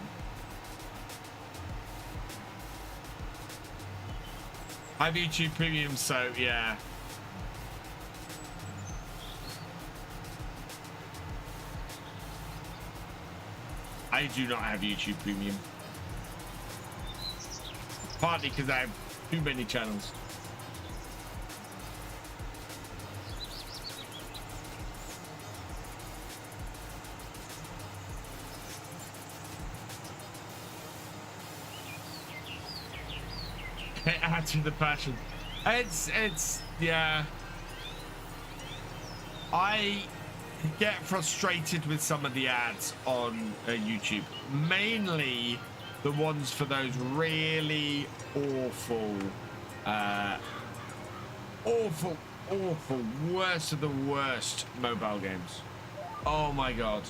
I have YouTube Premium, so yeah. I do not have YouTube Premium. Partly because I have too many channels. It adds to the passion. It's yeah. I get frustrated with some of the ads on YouTube, mainly the ones for those really awful, awful, worst of the worst mobile games. Oh my god.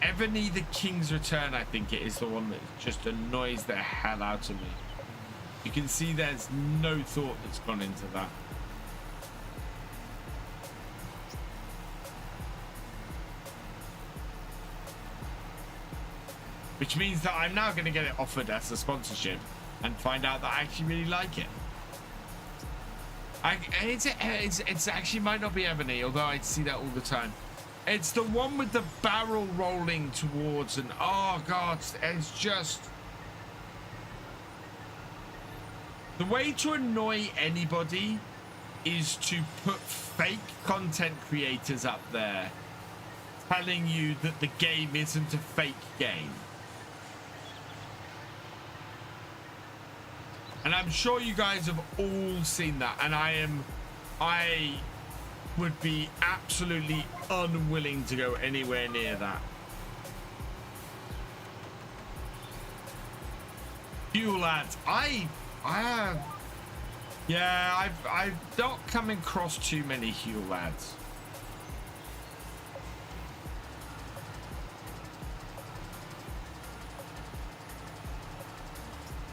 Ebony the King's Return, I think it is the one that just annoys the hell out of me. You can see there's no thought that's gone into that. Which means that I'm now going to get it offered as a sponsorship and find out that I actually really like it. It's actually might not be Ebony, although I see that all the time. It's the one with the barrel rolling towards, and oh god, it's just the way to annoy anybody is to put fake content creators up there telling you that the game isn't a fake game. And I'm sure you guys have all seen that, and I would be absolutely unwilling to go anywhere near that. Fuel ads. Yeah, I've not come across too many Huel ads.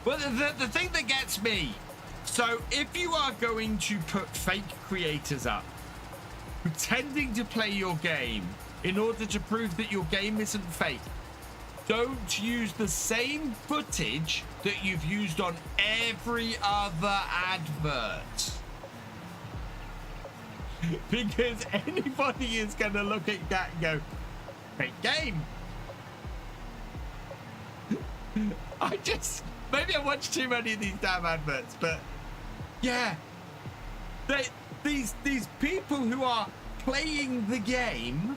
Well, the thing that gets me, so if you are going to put fake creators up pretending to play your game in order to prove that your game isn't fake, don't use the same footage that you've used on every other advert. Because anybody is going to look at that and go, fake game. Maybe I watch too many of these damn adverts, but yeah, these people who are playing the game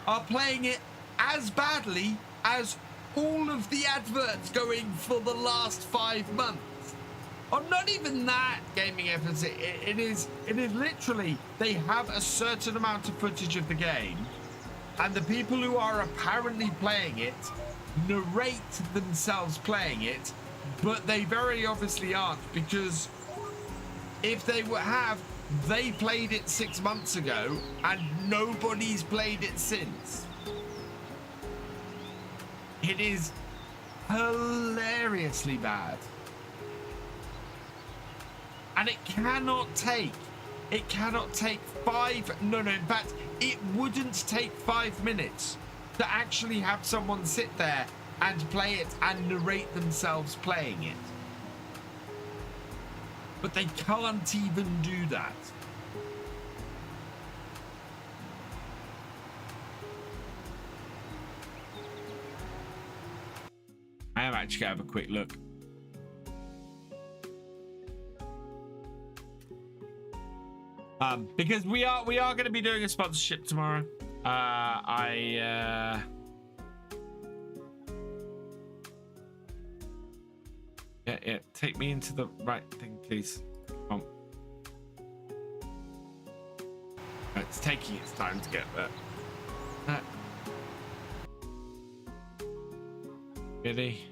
are playing it as badly as all of the adverts going for the last 5 months. Or not even that, GamingFFC. It is literally, they have a certain amount of footage of the game, and the people who are apparently playing it narrate themselves playing it, but they very obviously aren't, because if they they played it 6 months ago and nobody's played it since. It is hilariously bad. And it cannot take in fact, it wouldn't take 5 minutes to actually have someone sit there and play it and narrate themselves playing it. But they can't even do that. I am actually going to have a quick look. Because we are going to be doing a sponsorship tomorrow. Yeah, take me into the right thing, please. Come on. It's taking its time to get there. Really?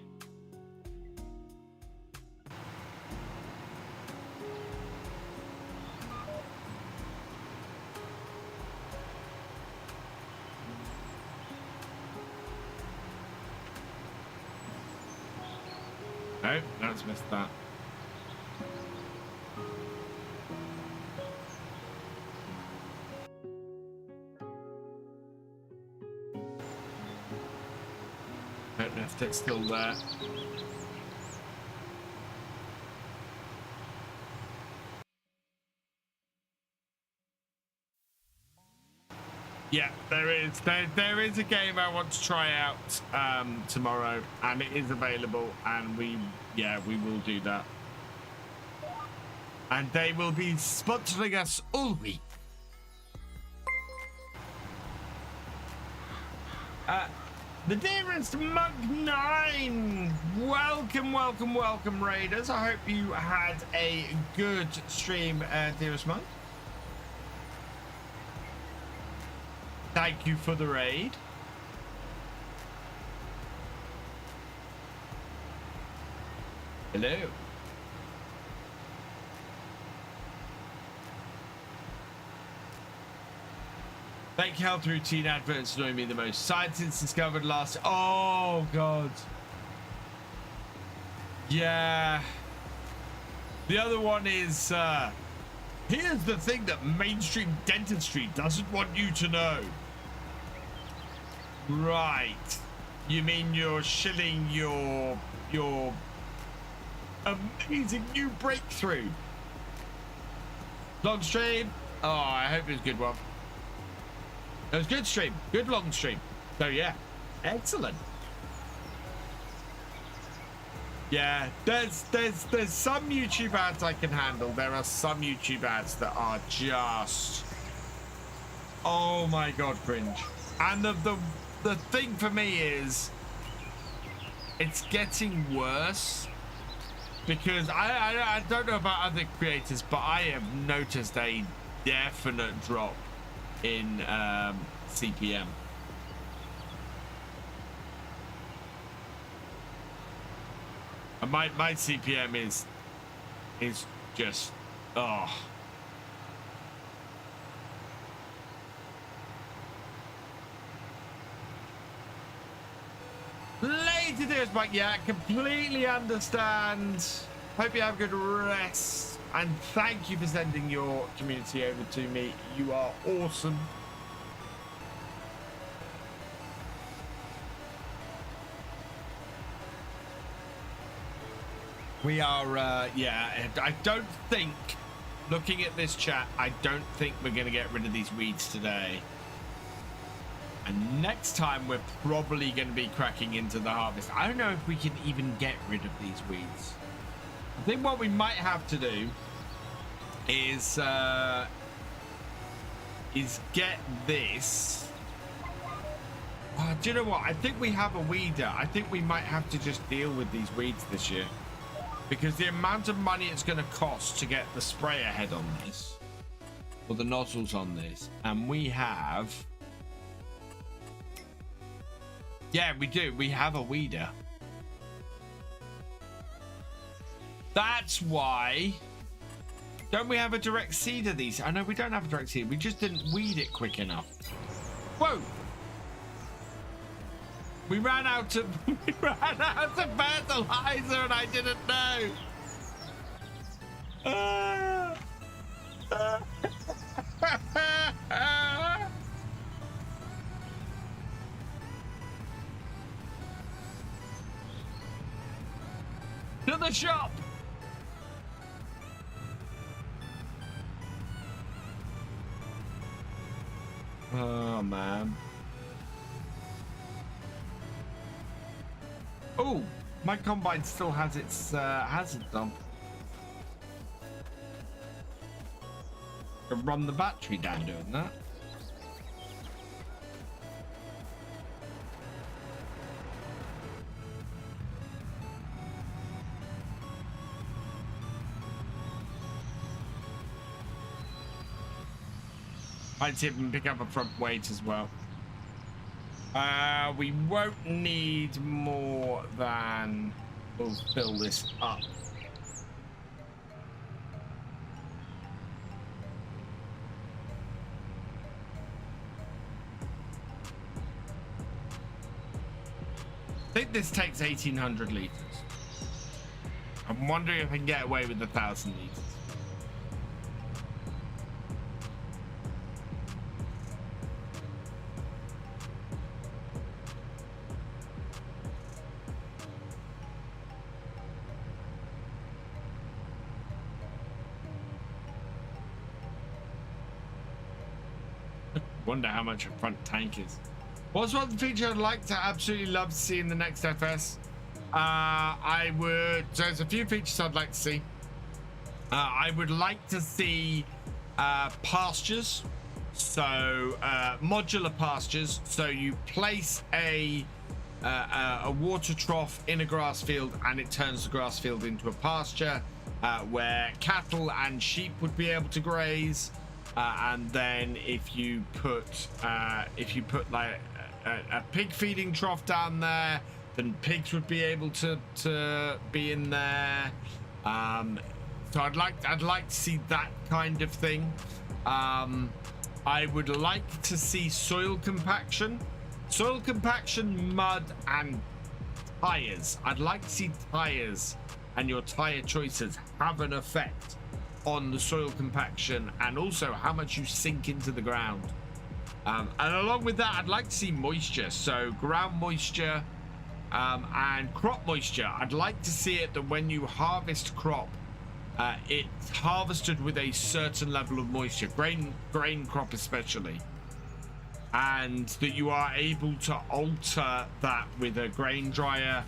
No, let's miss that. they're still there. Yeah, there is. There is a game I want to try out tomorrow, and it is available, and we will do that. And they will be sponsoring us all week. The dearest Monk 9, welcome Raiders. I hope you had a good stream, dearest Monk. Thank you for the raid. Hello. Fake health routine adverts annoy me the most. Scientists discovered last. Oh god. Yeah. The other one is here's the thing that mainstream dentistry doesn't want you to know. Right. You mean you're shilling your amazing new breakthrough? Long stream. Oh, I hope it's a good one. It was a good stream, good long stream. So yeah, excellent. Yeah, there's some YouTube ads I can handle. There are some YouTube ads that are just, oh my god, cringe. And the thing for me is, it's getting worse because I don't know about other creators, but I have noticed a definite drop in CPM. And my CPM is just oh. Later, dearest Mike. Yeah, completely understand. Hope you have a good rest. And thank you for sending your community over to me. You are awesome. We are, yeah, I don't think, looking at this chat, I don't think we're going to get rid of these weeds today. And next time, we're probably going to be cracking into the harvest. I don't know if we can even get rid of these weeds. I think what we might have to do is get this. Do you know what? I think we have a weeder. I think we might have to just deal with these weeds this year. Because the amount of money it's going to cost to get the sprayer head on this, or the nozzles on this, and we have, yeah, we do. We have a weeder. That's why. Don't we have a direct seed of these? I know we don't have a direct seed. We just didn't weed it quick enough. Whoa! We ran out of fertilizer and I didn't know. To the shop. Oh man. Oh, my combine still has its hazards on. Can run the battery down doing that. Might see if we can pick up a front weight as well. We won't need more than we'll fill this up. I think this takes 1,800 liters. I'm wondering if I can get away with 1,000 liters. Wonder how much a front tank is. What's one feature I'd like to absolutely love to see in the next FS? I would. So there's a few features I'd like to see. I would like to see pastures. So modular pastures. So you place a water trough in a grass field, and it turns the grass field into a pasture where cattle and sheep would be able to graze. And then if you put like a pig feeding trough down there, then pigs would be able to be in there. So I'd like to see that kind of thing. I would like to see soil compaction, mud, and tires. I'd like to see tires and your tire choices have an effect on the soil compaction and also how much you sink into the ground. And along with that, I'd like to see moisture. So ground moisture and crop moisture. I'd like to see it that when you harvest crop, it's harvested with a certain level of moisture, grain crop especially, and that you are able to alter that with a grain dryer.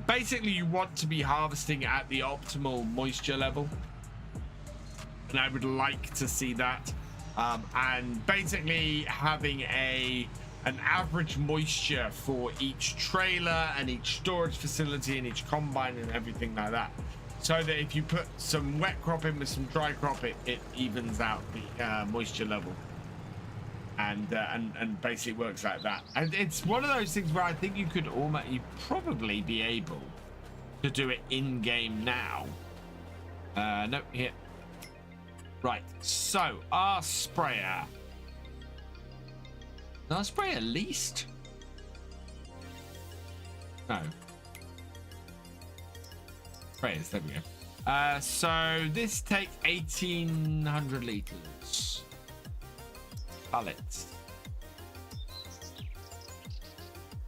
Basically, you want to be harvesting at the optimal moisture level, and I would like to see that. And basically having an average moisture for each trailer and each storage facility and each combine and everything like that, so that if you put some wet crop in with some dry crop, it evens out the moisture level, and basically works like that. And it's one of those things where I think you probably be able to do it in game now. No, here. Right, so our sprayer leased? No. Sprayers, there we go. So this takes 1,800 liters. Pallets.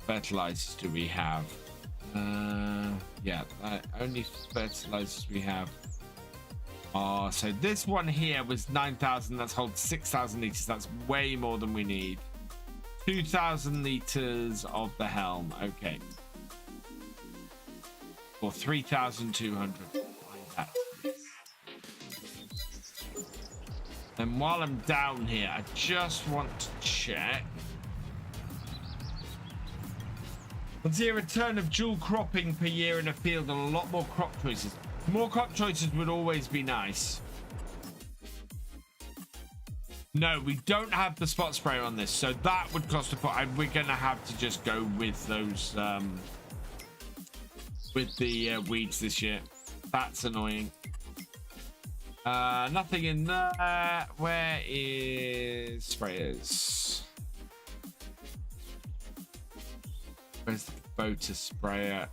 Fertilizers do we have? Yeah, only fertilizers we have. So this one here was 9,000. That's holds 6,000 liters. That's way more than we need. 2,000 liters of the helm. Okay. For 3,200. And while I'm down here, I just want to check. Let's see a return of dual cropping per year in a field and a lot more crop choices. More crop choices would always be nice. No, we don't have the spot sprayer on this, so that would cost a pot. We're gonna have to just go with those with the weeds this year. That's annoying. Nothing in there. Where is sprayers? Where's the Kubota sprayer?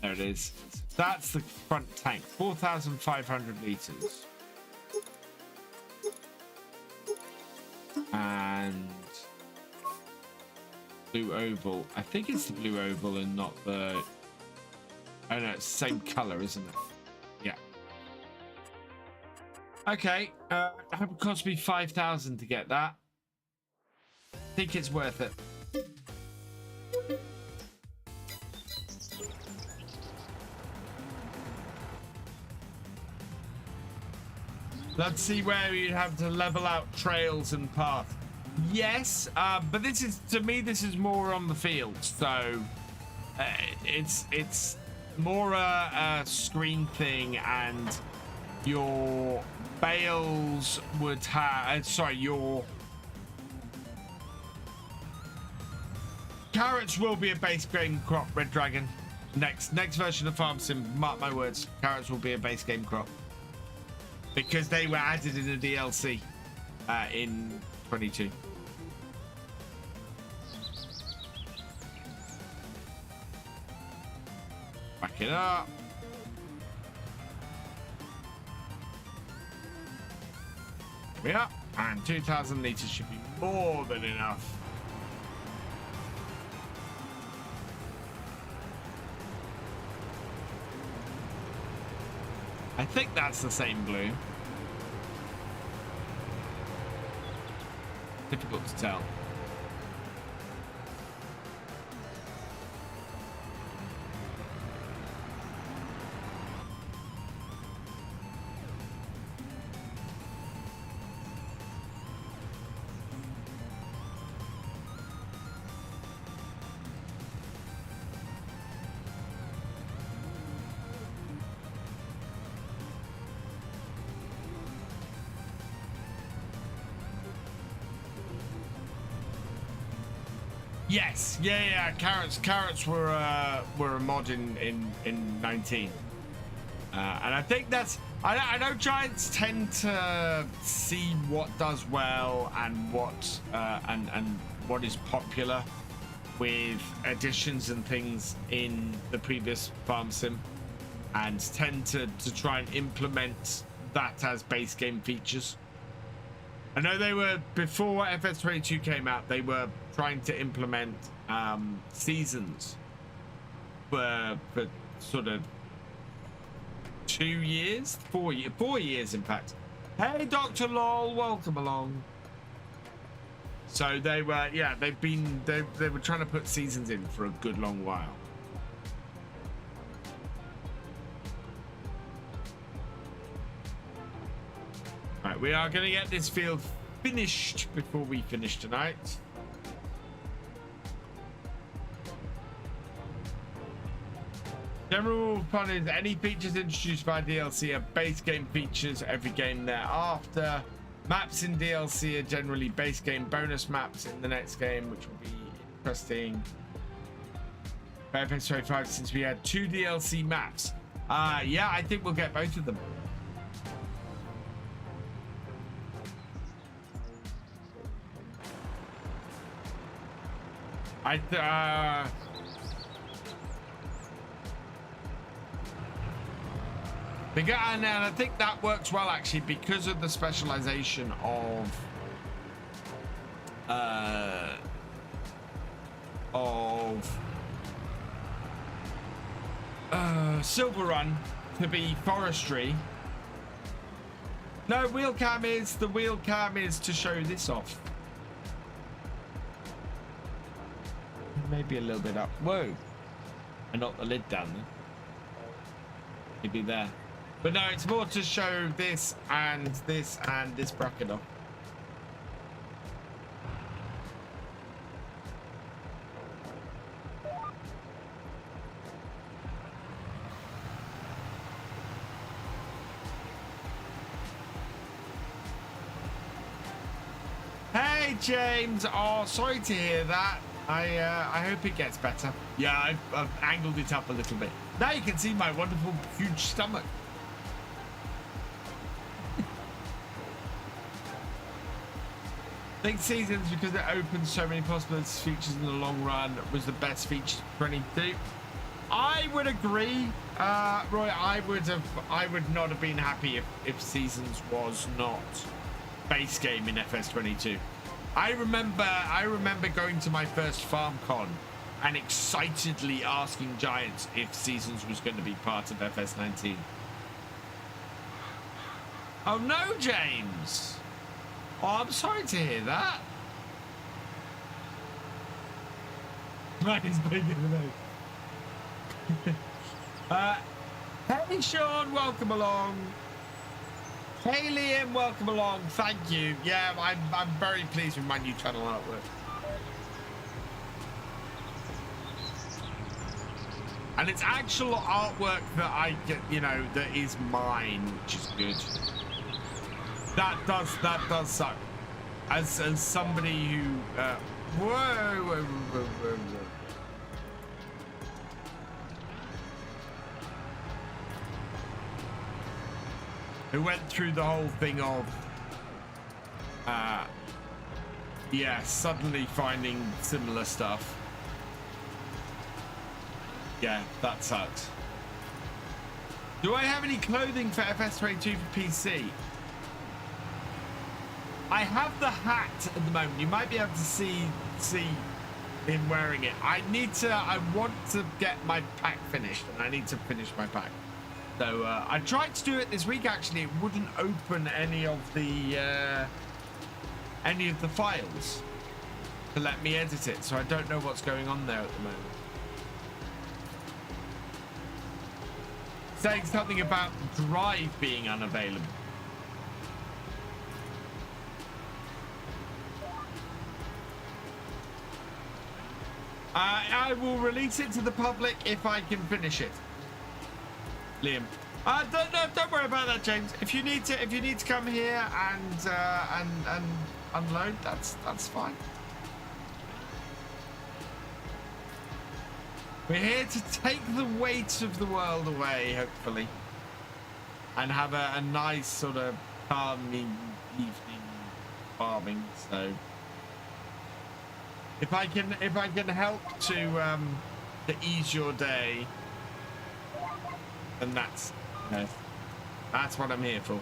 There it is. That's the front tank, 4,500 liters. And blue oval. I think it's the blue oval and not the... Oh no, it's the same color, isn't it? Yeah. Okay, it would cost me 5,000 to get that. I think it's worth it. Let's see where you'd have to level out trails and paths. Yes, but this is, to me, this is more on the field. So it's more a screen thing, and your bales would have, sorry, your carrots will be a base game crop, Red Dragon. Next version of Farm Sim, mark my words, carrots will be a base game crop. Because they were added in a DLC in 22. Back it up. There we are. And 2,000 liters should be more than enough. I think that's the same blue. difficult to tell. Yes, yeah. Carrots were a mod in 19, and I think that's. I know Giants tend to see what does well and what and what is popular with additions and things in the previous farm sim, and tend to try and implement that as base game features. I know they were, before FS22 came out, they were trying to implement seasons for sort of 2 years, 4 years in fact. Hey Dr. Lol, welcome along. So they were, yeah, they were trying to put seasons in for a good long while. Right, we are going to get this field finished before we finish tonight. General rule of thumb is any features introduced by DLC are base game features every game thereafter. Maps in DLC are generally base game bonus maps in the next game, which will be interesting. For FS25, since we had 2 DLC maps. Yeah, I think we'll get both of them. And I think that works well actually because of the specialization of Silver Run to be forestry. No, wheel cam is to show this off. Maybe a little bit up. Whoa. And knock the lid down then. Maybe there. But no, it's more to show this and this bracket off. Hey James, oh sorry to hear that. I hope it gets better. Yeah, I've angled it up a little bit. Now you can see my wonderful huge stomach. I think seasons, because it opens so many possibilities features in the long run, was the best feature for 22. I would agree, Roy. I would not have been happy if seasons was not base game in FS22. I remember going to my first FarmCon and excitedly asking Giants if seasons was going to be part of FS19. Oh no, James. Oh, I'm sorry to hear that. Right, he's bigger than me. Hey, Sean, welcome along. Hey, Liam, welcome along. Thank you. Yeah, I'm very pleased with my new channel artwork. And it's actual artwork that I get, you know, that is mine, which is good. That does suck. As somebody who whoa. Who went through the whole thing of yeah, suddenly finding similar stuff. Yeah, that sucks. Do I have any clothing for FS22 for PC? I have the hat at the moment. You might be able to see him wearing it. I want to get my pack finished, and I need to finish my pack. So I tried to do it this week. Actually, it wouldn't open any of the any of the files to let me edit it, so I don't know what's going on there at the moment. Saying something about Drive being unavailable. I will release it to the public if I can finish it. Liam. Don't worry about that, James. If you need to come here and unload, that's fine. We're here to take the weight of the world away, hopefully, and have a nice sort of calming evening farming. So, if I can help to ease your day, then that's what I'm here for.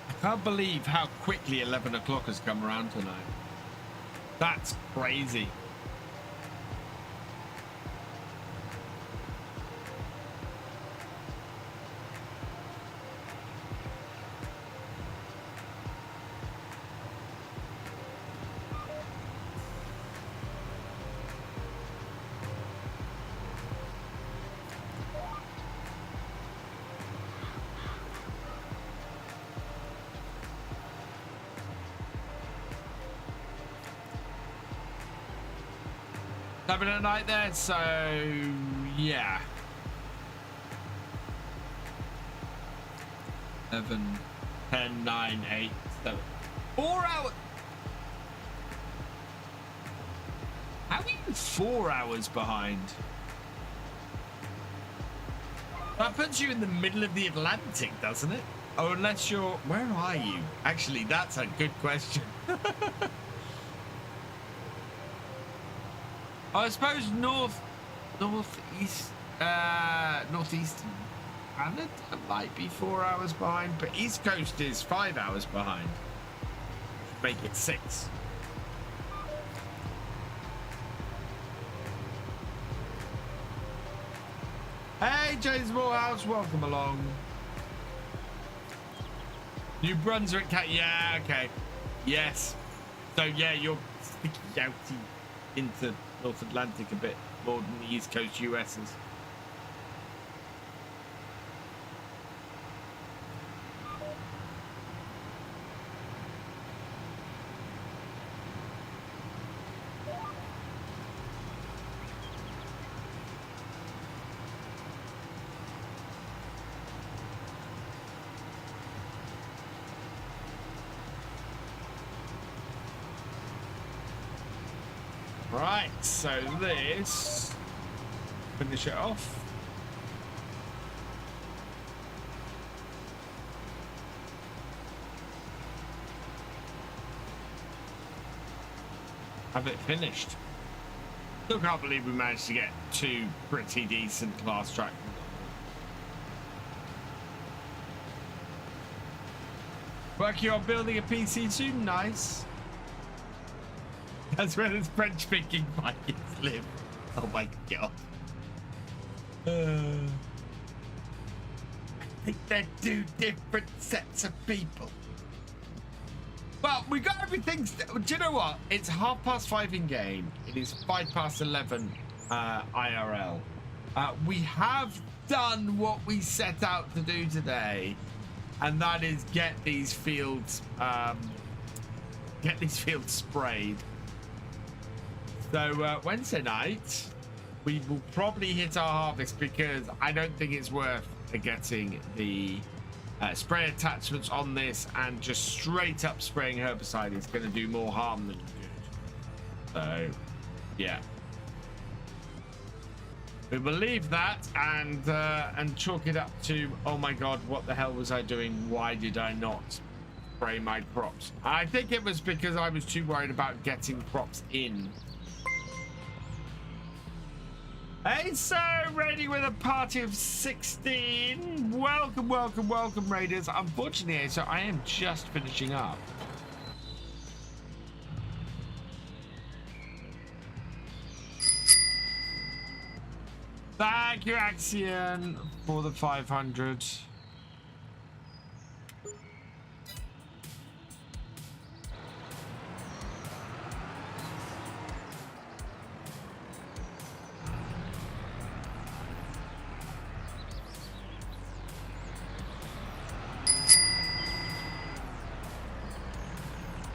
I can't believe how quickly 11 o'clock has come around tonight. That's crazy. Having a night there, so yeah. 11, 10, 9, 8, 7. 4 hours. How are you 4 hours behind? That puts you in the middle of the Atlantic, doesn't it? Oh, unless you're... Where are you? Actually, that's a good question. I suppose northeastern Canada might be 4 hours behind, but East Coast is 5 hours behind. Make it 6. Hey, James Morehouse, welcome along. New Brunswick cat, yeah, okay, yes. So yeah, you're sticky outy into North Atlantic a bit more than the East Coast US's. Right, so this, finish it off. Have it finished. Still can't believe we managed to get 2 pretty decent class tractors. Working on building a PC soon, nice. That's where the French-speaking Vikings live. Oh my god. I think they're 2 different sets of people. Well, we got everything. Do you know what? It's 5:30 in game. It is 11:05 IRL. We have done what we set out to do today, and that is get these fields sprayed. So Wednesday night, we will probably hit our harvest because I don't think it's worth getting the spray attachments on this and just straight up spraying herbicide. Is going to do more harm than good. So, yeah. We will leave that and chalk it up to, oh my god, what the hell was I doing? Why did I not spray my crops? I think it was because I was too worried about getting crops in. Hey, so ready with a party of 16. Welcome, welcome, welcome, Raiders. Unfortunately, so I am just finishing up. Thank you, Axion, for the 500.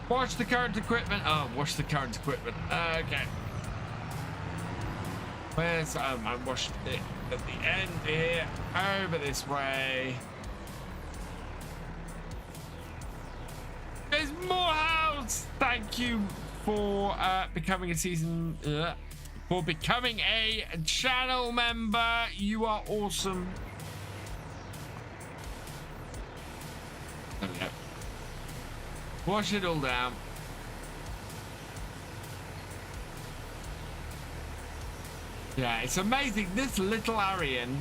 Watch the current equipment. Oh, watch the current equipment. Okay. Where's I washed it at the end here. Over this way. There's more house. Thank you for becoming a season. For becoming a channel member. You are awesome. There we go. Wash it all down. Yeah, it's amazing. This little Aryan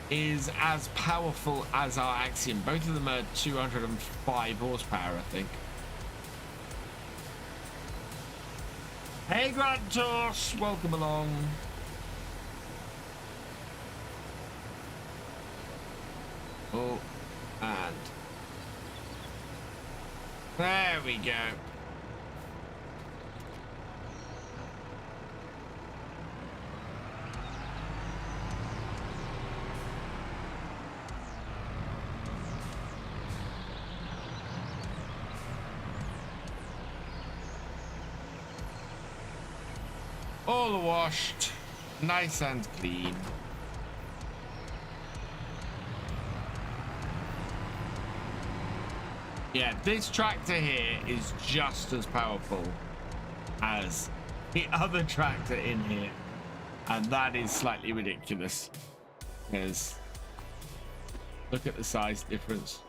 is as powerful as our Axiom. Both of them are 205 horsepower, I think. Hey, Grantos, welcome along. Oh, and there we go. All washed, nice and clean. Yeah, this tractor here is just as powerful as the other tractor in here, and that is slightly ridiculous because look at the size difference.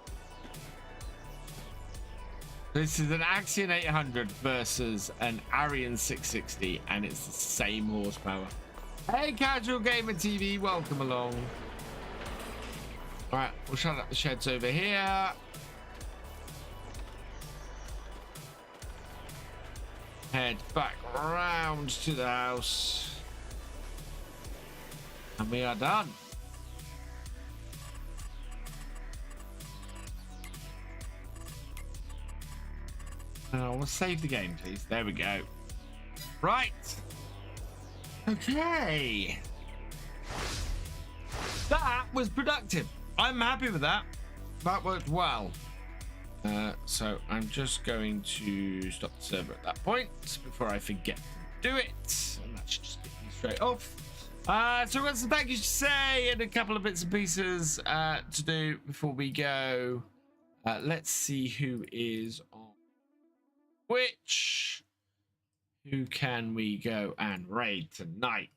This is an Axion 800 versus an Aryan 660, and it's the same horsepower. Hey, Casual Gamer TV, welcome along. All right, we'll shut up the sheds over here. Head back round to the house, and we are done. We'll save the game, please. There we go. Right. Okay. That was productive. I'm happy with that. That worked well. So I'm just going to stop the server at that point before I forget to do it. And that should just get me straight off. So we've got some thank yous to say and a couple of bits and pieces to do before we go. Let's see who is on which. Who can we go and raid tonight?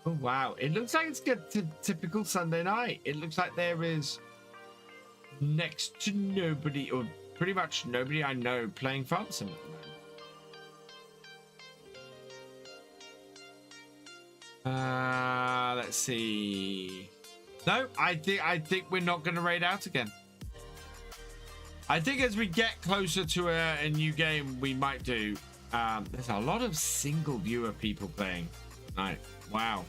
Oh wow, it looks like it's a typical Sunday night. It looks like there is next to nobody, or pretty much nobody I know, playing Farm Sim at the moment. Let's see. No, I think we're not going to raid out again. I think as we get closer to a new game, we might do. There's a lot of single viewer people playing tonight. Wow.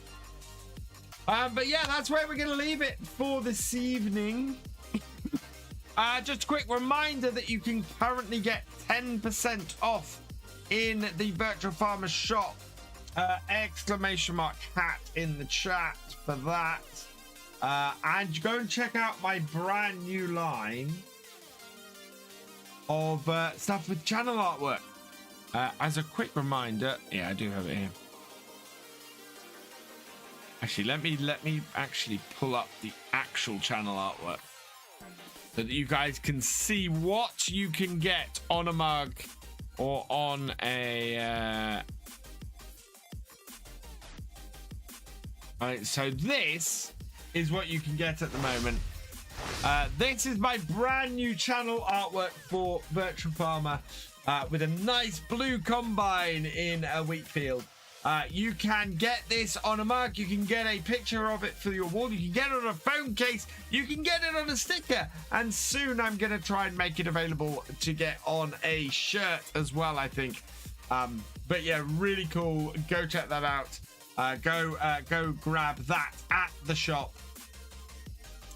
But yeah, that's where we're going to leave it for this evening. Just a quick reminder that you can currently get 10% off in the Virtual Farmer shop. Exclamation mark hat in the chat for that. And go and check out my brand new line of stuff with channel artwork. As a quick reminder, yeah, I do have it here. Actually, let me actually pull up the actual channel artwork so that you guys can see what you can get on a mug or on a Alright, so this is what you can get at the moment. This is my brand new channel artwork for Virtual Farmer with a nice blue combine in a wheat field. You can get this on a mug. You can get a picture of it for your wall. You can get it on a phone case. You can get it on a sticker. And soon I'm going to try and make it available to get on a shirt as well, I think. But yeah, really cool. Go check that out. Go grab that at the shop.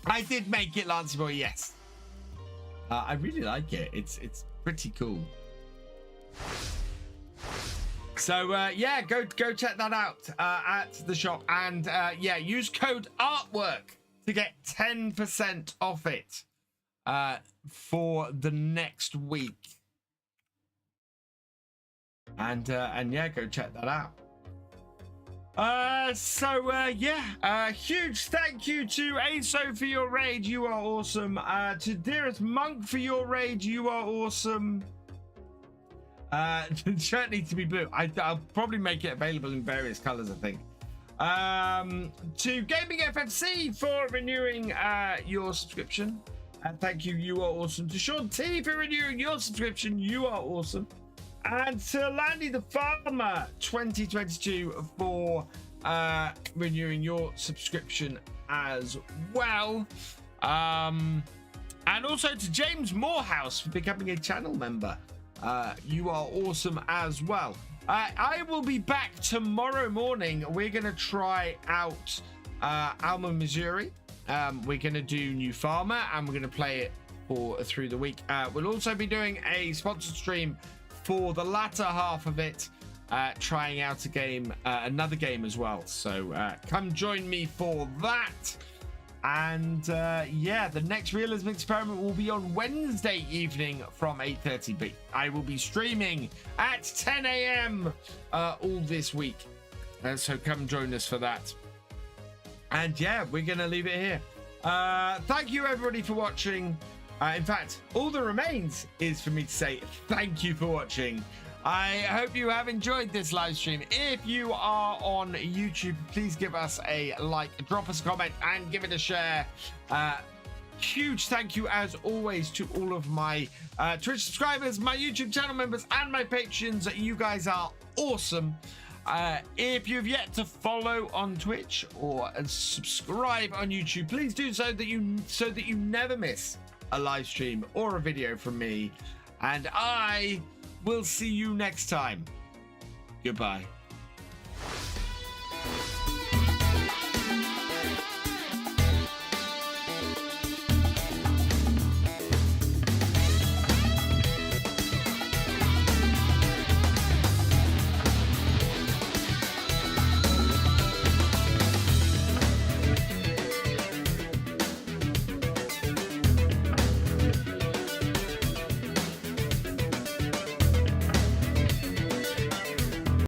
I did make it, Lancey Boy, yes. I really like it. It's pretty cool. So yeah, go check that out at the shop, and yeah, use code ARTWORK to get 10% off it for the next week. And yeah, go check that out. Yeah, huge thank you to ASO for your raid, you are awesome. To Dearest Monk for your raid, you are awesome. The shirt needs to be blue. I'll probably make it available in various colors, I think. To GamingFFC for renewing your subscription. Thank you, you are awesome. To Sean T for renewing your subscription, you are awesome. And to Landy the Farmer 2022 for renewing your subscription as well. And also to James Morehouse for becoming a channel member. You are awesome as well. I will be back tomorrow morning. We're going to try out Alma, Missouri. We're going to do New Farmer, and we're going to play it through the week. We'll also be doing a sponsored stream for the latter half of it, trying out a game, another game as well. So come join me for that. And yeah, the next Realism experiment will be on Wednesday evening from 8:30 p.m. I will be streaming at 10 a.m. All this week. So come join us for that. And yeah, we're going to leave it here. Thank you, everybody, for watching. In fact, all that remains is for me to say thank you for watching. I hope you have enjoyed this live stream. If you are on YouTube, please give us a like, drop us a comment, and give it a share. Huge thank you, as always, to all of my Twitch subscribers, my YouTube channel members, and my patrons. You guys are awesome. If you've yet to follow on Twitch or subscribe on YouTube, please do so that you never miss a live stream or a video from me. And I will see you next time. Goodbye.